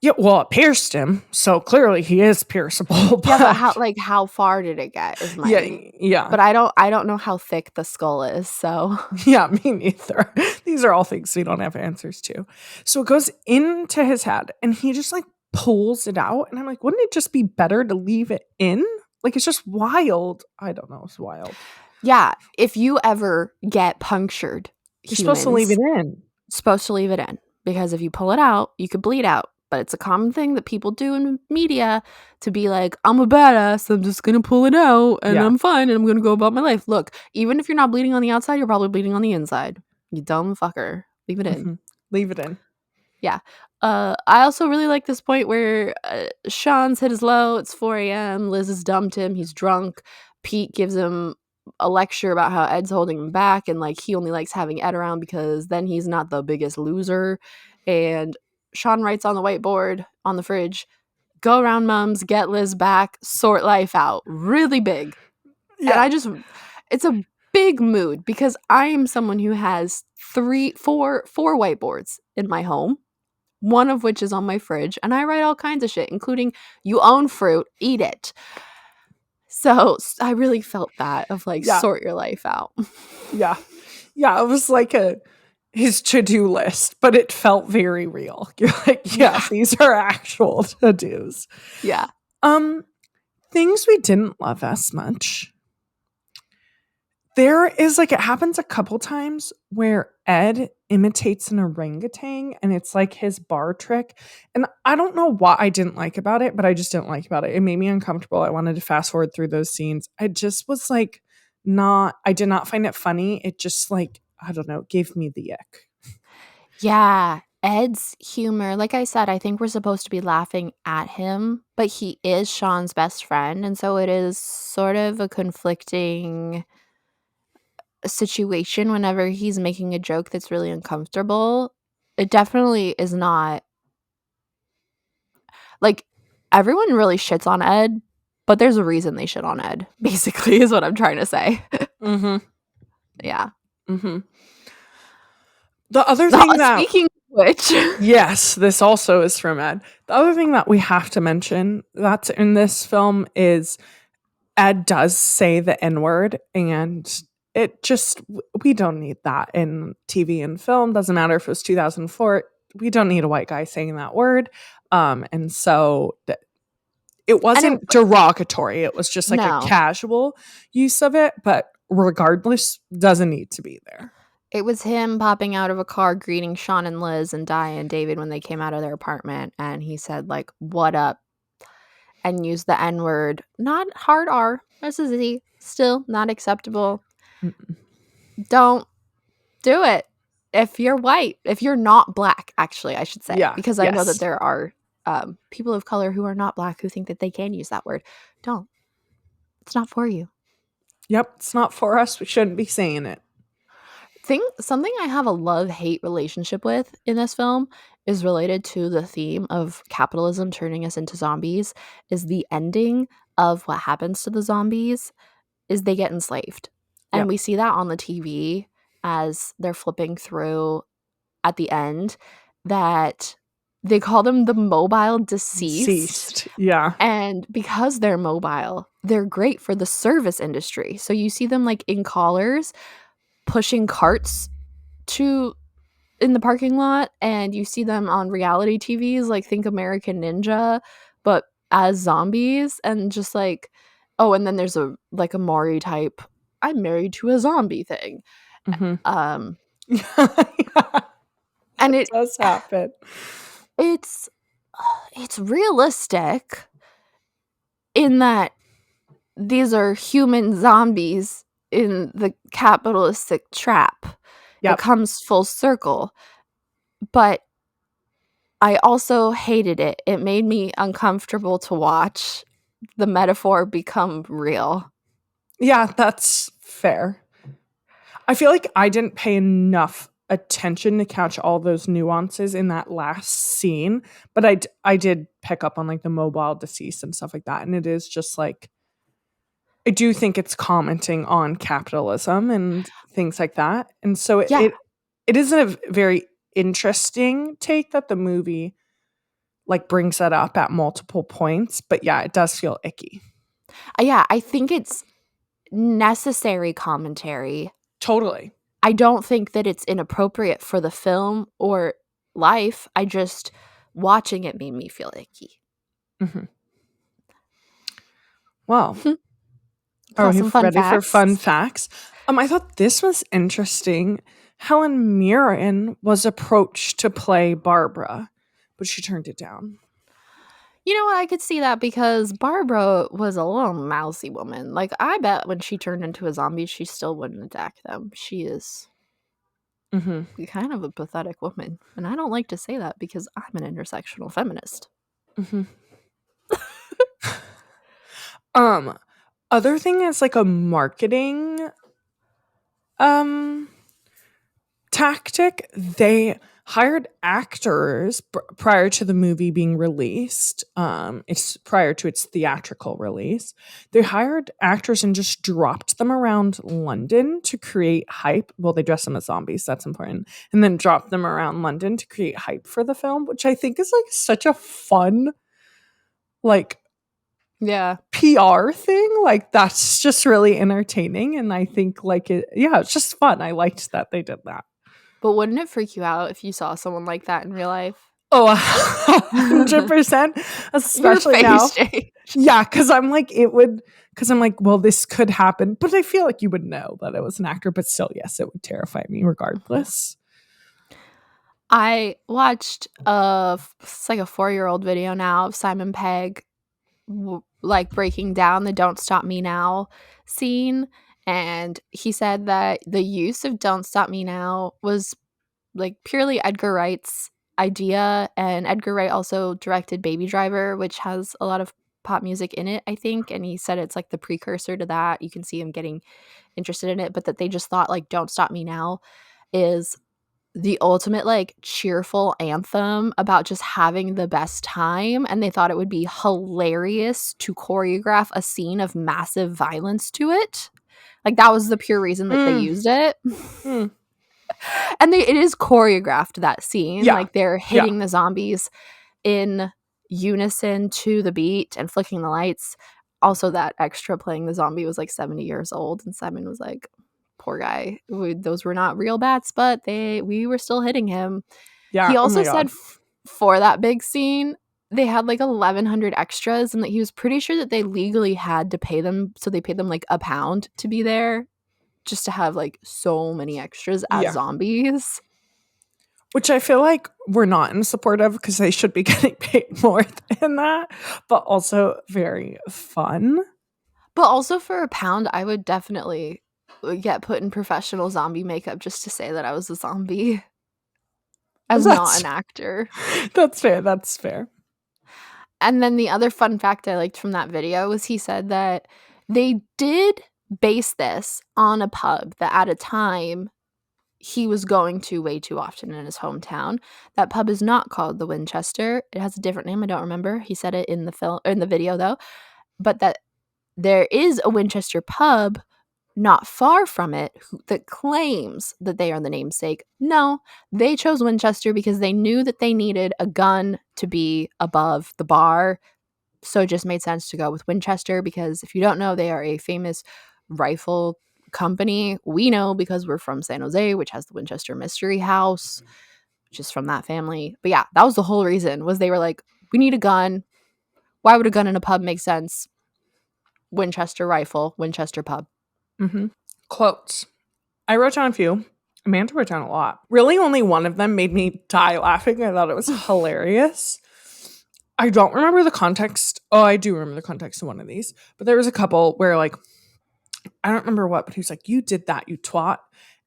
Yeah, well, it pierced him, so clearly he is pierceable. Yeah, but how far did it get? Is my yeah. But I don't know how thick the skull is, so Yeah, me neither. These are all things we don't have answers to. So it goes into his head, and he just like pulls it out, and I'm like, wouldn't it just be better to leave it in? Like, it's just wild. I don't know. It's wild. Yeah, if you ever get punctured, You're supposed to leave it in. Supposed to leave it in because if you pull it out, you could bleed out. But it's a common thing that people do in media to be like, I'm a badass, I'm just going to pull it out, and Yeah. I'm fine, and I'm going to go about my life. Look, even if you're not bleeding on the outside, you're probably bleeding on the inside. You dumb fucker. Leave it in. Leave it in. Yeah. I also really like this point where Shaun's hit his low. It's 4 a.m. Liz has dumped him. He's drunk. Pete gives him a lecture about how Ed's holding him back, and like he only likes having Ed around because then he's not the biggest loser. And Shaun writes on the whiteboard on the fridge, "Go around, mums, get Liz back, sort life out." Really big. Yeah. And it's a big mood because I am someone who has four whiteboards in my home, one of which is on my fridge, and I write all kinds of shit, including "you own fruit, eat it." So I really felt that of like, Yeah. sort your life out. Yeah. Yeah, it was like his to-do list, but it felt very real. You're like, yeah, these are actual to-dos. Yeah. Things we didn't love as much. There is like, it happens a couple times where Ed imitates an orangutan and it's like his bar trick. And I don't know what I didn't like about it, but I just didn't like about it. It made me uncomfortable. I wanted to fast forward through those scenes. I just was like, I did not find it funny. It just like, I don't know, gave me the ick. Yeah. Ed's humor, like I said, I think we're supposed to be laughing at him, but he is Shaun's best friend. And so it is sort of a conflicting situation whenever he's making a joke that's really uncomfortable. It definitely is not like, everyone really shits on Ed, but there's a reason they shit on Ed, basically, is what I'm trying to say. Mm-hmm. Yeah. Mm-hmm. The other thing Speaking of which, yes, this also is from Ed. The other thing that we have to mention that's in this film is Ed does say the N-word, and it just, we don't need that in TV and film. Doesn't matter if it was 2004. We don't need a white guy saying that word. And so it wasn't derogatory. It was just like a casual use of it, but regardless, doesn't need to be there. It was him popping out of a car greeting Shaun and Liz and Di and David when they came out of their apartment, and he said like, "What up?" and used the N-word. Not hard R, S-Z, still not acceptable. Mm-mm. Don't do it. If you're white, if you're not black, actually, I should say. Yeah, because I know that there are people of color who are not black who think that they can use that word. Don't. It's not for you. Yep, it's not for us. We shouldn't be saying it. Something I have a love-hate relationship with in this film is related to the theme of capitalism turning us into zombies, is the ending of what happens to the zombies is they get enslaved. And we see that on the TV as they're flipping through at the end, that they call them the mobile deceased. Yeah. And because they're mobile, they're great for the service industry. So you see them like in collars pushing carts in the parking lot, and you see them on reality TVs, like think American Ninja, but as zombies, and just like, oh, and then there's a Maury type, I'm married to a zombie thing. Mm-hmm. And it does happen. It's realistic in that these are human zombies in the capitalistic trap. It comes full circle. But I also hated it. It made me uncomfortable to watch the metaphor become real. Yeah, that's fair. I feel like I didn't pay enough attention to catch all those nuances in that last scene, but I did pick up on like the mobile deceased and stuff like that. And it is just like, I do think it's commenting on capitalism and things like that. And so it is a very interesting take that the movie like brings that up at multiple points. But yeah, it does feel icky. Yeah, I think it's necessary commentary. Totally. I don't think that it's inappropriate for the film or life. I just, watching it made me feel icky. Mm-hmm. Well, are we ready for fun facts? I thought this was interesting. Helen Mirren was approached to play Barbara, but she turned it down. You know what? I could see that because Barbara was a little mousy woman. Like, I bet when she turned into a zombie, she still wouldn't attack them. She is kind of a pathetic woman. And I don't like to say that because I'm an intersectional feminist. Other thing is like a marketing tactic. They hired actors prior to the movie being released. It's prior to its theatrical release. They hired actors and just dropped them around London to create hype. Well, they dressed them as zombies, that's important. And then dropped them around London to create hype for the film, which I think is like such a fun, like, PR thing. Like, that's just really entertaining. And I think like it's just fun. I liked that they did that. But wouldn't it freak you out if you saw someone like that in real life? Oh, 100%. Especially now. Yeah, because I'm like, well, this could happen. But I feel like you would know that it was an actor. But still, yes, it would terrify me regardless. I watched it's like a 4-year-old video now of Simon Pegg like breaking down the Don't Stop Me Now scene. And he said that the use of Don't Stop Me Now was like purely Edgar Wright's idea. And Edgar Wright also directed Baby Driver, which has a lot of pop music in it, I think. And he said it's like the precursor to that. You can see him getting interested in it, but that they just thought like Don't Stop Me Now is the ultimate like cheerful anthem about just having the best time, and they thought it would be hilarious to choreograph a scene of massive violence to it. Like, that was the pure reason that they used it. And it is choreographed, that scene. Like, they're hitting the zombies in unison to the beat and flicking the lights. Also, that extra playing the zombie was like 70 years old, and Simon was like, poor guy. Those were not real bats, but we were still hitting him. Yeah. He also said for that big scene, they had like 1,100 extras, and that he was pretty sure that they legally had to pay them. So they paid them like £1 to be there, just to have like so many extras as zombies. Which I feel like we're not in support of, because they should be getting paid more than that, but also very fun. But also for £1, I would definitely get put in professional zombie makeup just to say that I was a zombie as not an actor. That's fair. And then the other fun fact I liked from that video was he said that they did base this on a pub that at a time he was going to way too often in his hometown. That pub is not called the Winchester. It has a different name. I don't remember. He said it in the video though. But that there is a Winchester pub not far from it that claims that they are the namesake. No, they chose Winchester because they knew that they needed a gun to be above the bar. So it just made sense to go with Winchester, because if you don't know, they are a famous rifle company. We know because we're from San Jose, which has the Winchester Mystery House, which is from that family. But yeah, that was the whole reason, was they were like, we need a gun. Why would a gun in a pub make sense? Winchester rifle, Winchester pub. Quotes. I wrote down a few. Amanda wrote down a lot. Really, only one of them made me die laughing. I thought it was hilarious. I don't remember the context. Oh, I do remember the context of one of these. But there was a couple where, like, I don't remember what, but he was like, you did that, you twat.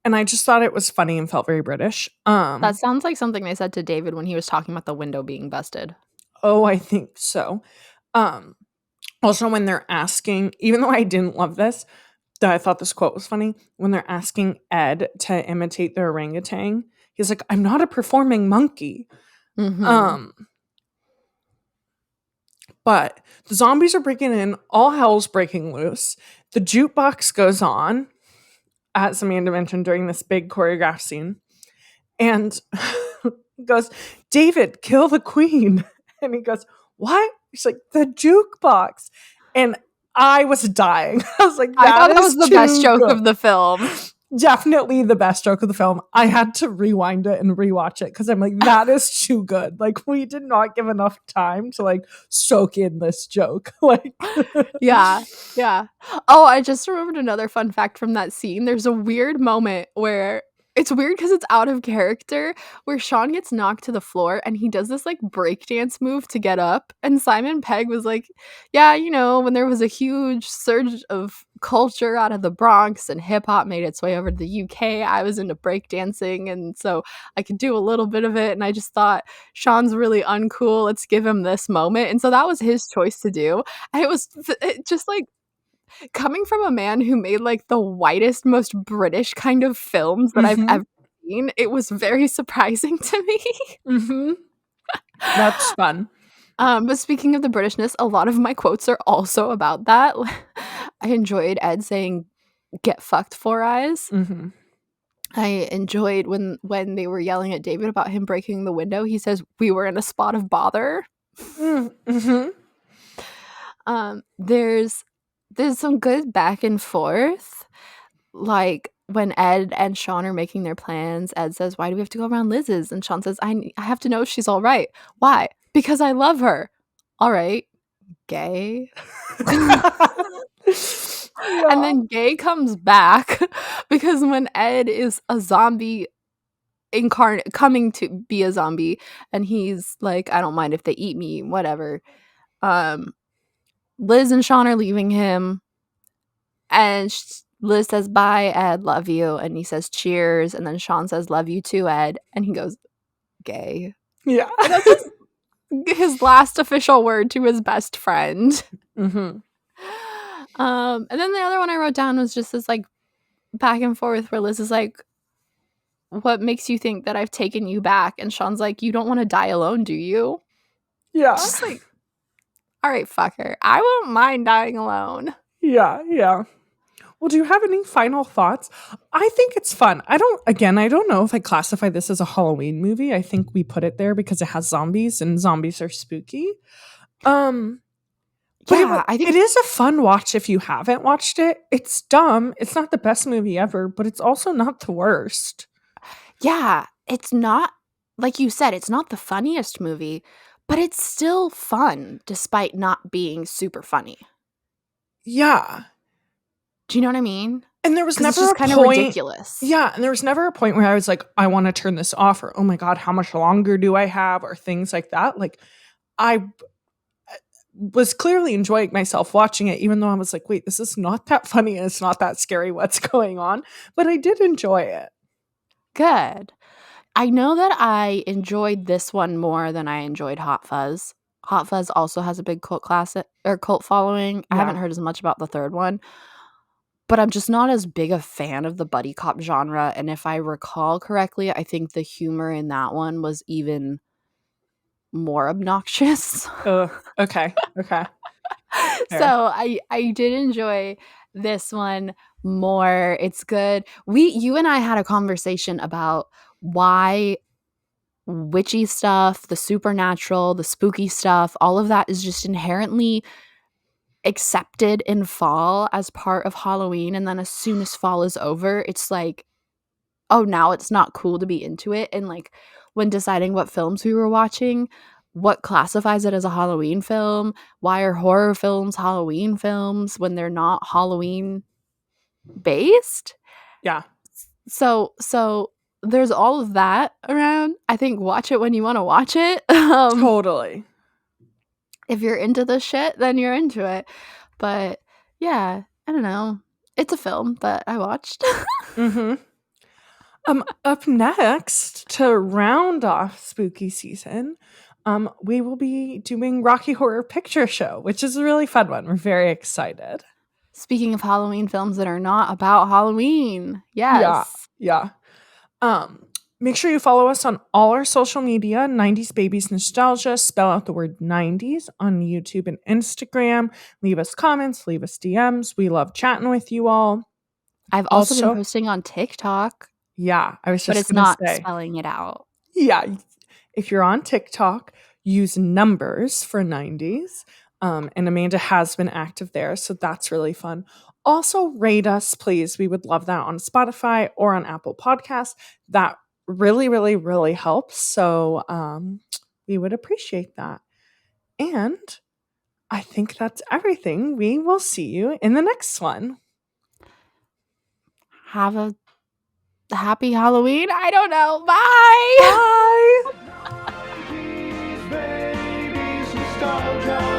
And I just thought it was funny and felt very British. That sounds like something they said to David when he was talking about the window being busted. Oh, I think so. Also, when they're asking, even though I didn't love this, I thought this quote was funny. When they're asking Ed to imitate the orangutan, he's like, I'm not a performing monkey. But the zombies are breaking in. All hell's breaking loose. The jukebox goes on, as Amanda mentioned, during this big choreographed scene. And he goes, David, kill the queen. And he goes, what? He's like, the jukebox. And I was dying. I was like, I thought that was the best joke of the film. Definitely the best joke of the film. I had to rewind it and rewatch it because I'm like, that is too good. Like, we did not give enough time to like soak in this joke. Like, yeah. Oh, I just remembered another fun fact from that scene. There's a weird moment where It's weird because it's out of character where Shaun gets knocked to the floor and he does this like breakdance move to get up. And Simon Pegg was like, yeah, you know, when there was a huge surge of culture out of the Bronx and hip hop made its way over to the UK, I was into breakdancing. And so I could do a little bit of it. And I just thought, Shaun's really uncool. Let's give him this moment. And so that was his choice to do. And it was just like, coming from a man who made like the whitest, most British kind of films that I've ever seen, it was very surprising to me. That's fun. But speaking of the Britishness, a lot of my quotes are also about that. I enjoyed Ed saying, "Get fucked, Four Eyes." I enjoyed when they were yelling at David about him breaking the window. He says, "We were in a spot of bother." There's some good back and forth. Like when Ed and Shaun are making their plans, Ed says, "Why do we have to go around Liz's?" And Shaun says, I have to know if she's all right. Why? Because I love her. All right, gay. And then gay comes back because when Ed is a zombie incarnate, coming to be a zombie, and he's like, I don't mind if they eat me, whatever. Liz and Shaun are leaving him, and Liz says, "Bye, Ed, love you." And he says, "Cheers." And then Shaun says, "Love you too, Ed." And he goes, "Gay." Yeah. And that's his last official word to his best friend. And then the other one I wrote down was just this like back and forth where Liz is like, "What makes you think that I've taken you back?" And Shaun's like, "You don't want to die alone, do you?" Yeah. Just like, all right, fucker. I won't mind dying alone. Yeah. Well, do you have any final thoughts? I think it's fun. I don't know if I classify this as a Halloween movie. I think we put it there because it has zombies and zombies are spooky. But I think it is a fun watch if you haven't watched it. It's dumb. It's not the best movie ever, but it's also not the worst. Yeah, it's not, like you said, it's not the funniest movie, but it's still fun despite not being super funny. Yeah. Do you know what I mean? And there was 'Cause it's never just a kind of point. ridiculous. Yeah, and there was never a point where I was like, I want to turn this off, or oh my God, how much longer do I have, or things like that. Like, I was clearly enjoying myself watching it, even though I was like, wait, this is not that funny and it's not that scary what's going on. But I did enjoy it. Good. I know that I enjoyed this one more than I enjoyed Hot Fuzz. Hot Fuzz also has a big cult following. I haven't heard as much about the third one, but I'm just not as big a fan of the buddy cop genre. And if I recall correctly, I think the humor in that one was even more obnoxious. Okay. So I did enjoy this one more. It's good. You and I had a conversation about why witchy stuff, the supernatural, the spooky stuff, all of that is just inherently accepted in fall as part of Halloween. And then as soon as fall is over, it's like, oh, now it's not cool to be into it. And like when deciding what films we were watching, what classifies it as a Halloween film? Why are horror films Halloween films when they're not Halloween based? Yeah. So there's all of that around. I think watch it when you want to watch it. Totally. If you're into the shit, then you're into it. But yeah, I don't know. It's a film that I watched. Up next, to round off spooky season, we will be doing Rocky Horror Picture Show, which is a really fun one. We're very excited. Speaking of Halloween films that are not about Halloween. Yes. Yeah. Make sure you follow us on all our social media, 90s Babies Nostalgia, spell out the word 90s on YouTube and Instagram. Leave us comments, leave us DMs. We love chatting with you all. I've also been posting on TikTok. Yeah, I was just but it's not spelling it out. Yeah, if you're on TikTok, use numbers for 90s. And Amanda has been active there, so that's really fun. Also, rate us, please. We would love that on Spotify or on Apple Podcasts. That really, really, really helps. So we would appreciate that. And I think that's everything. We will see you in the next one. Have a happy Halloween. I don't know. Bye. Bye. Babies, nostalgia.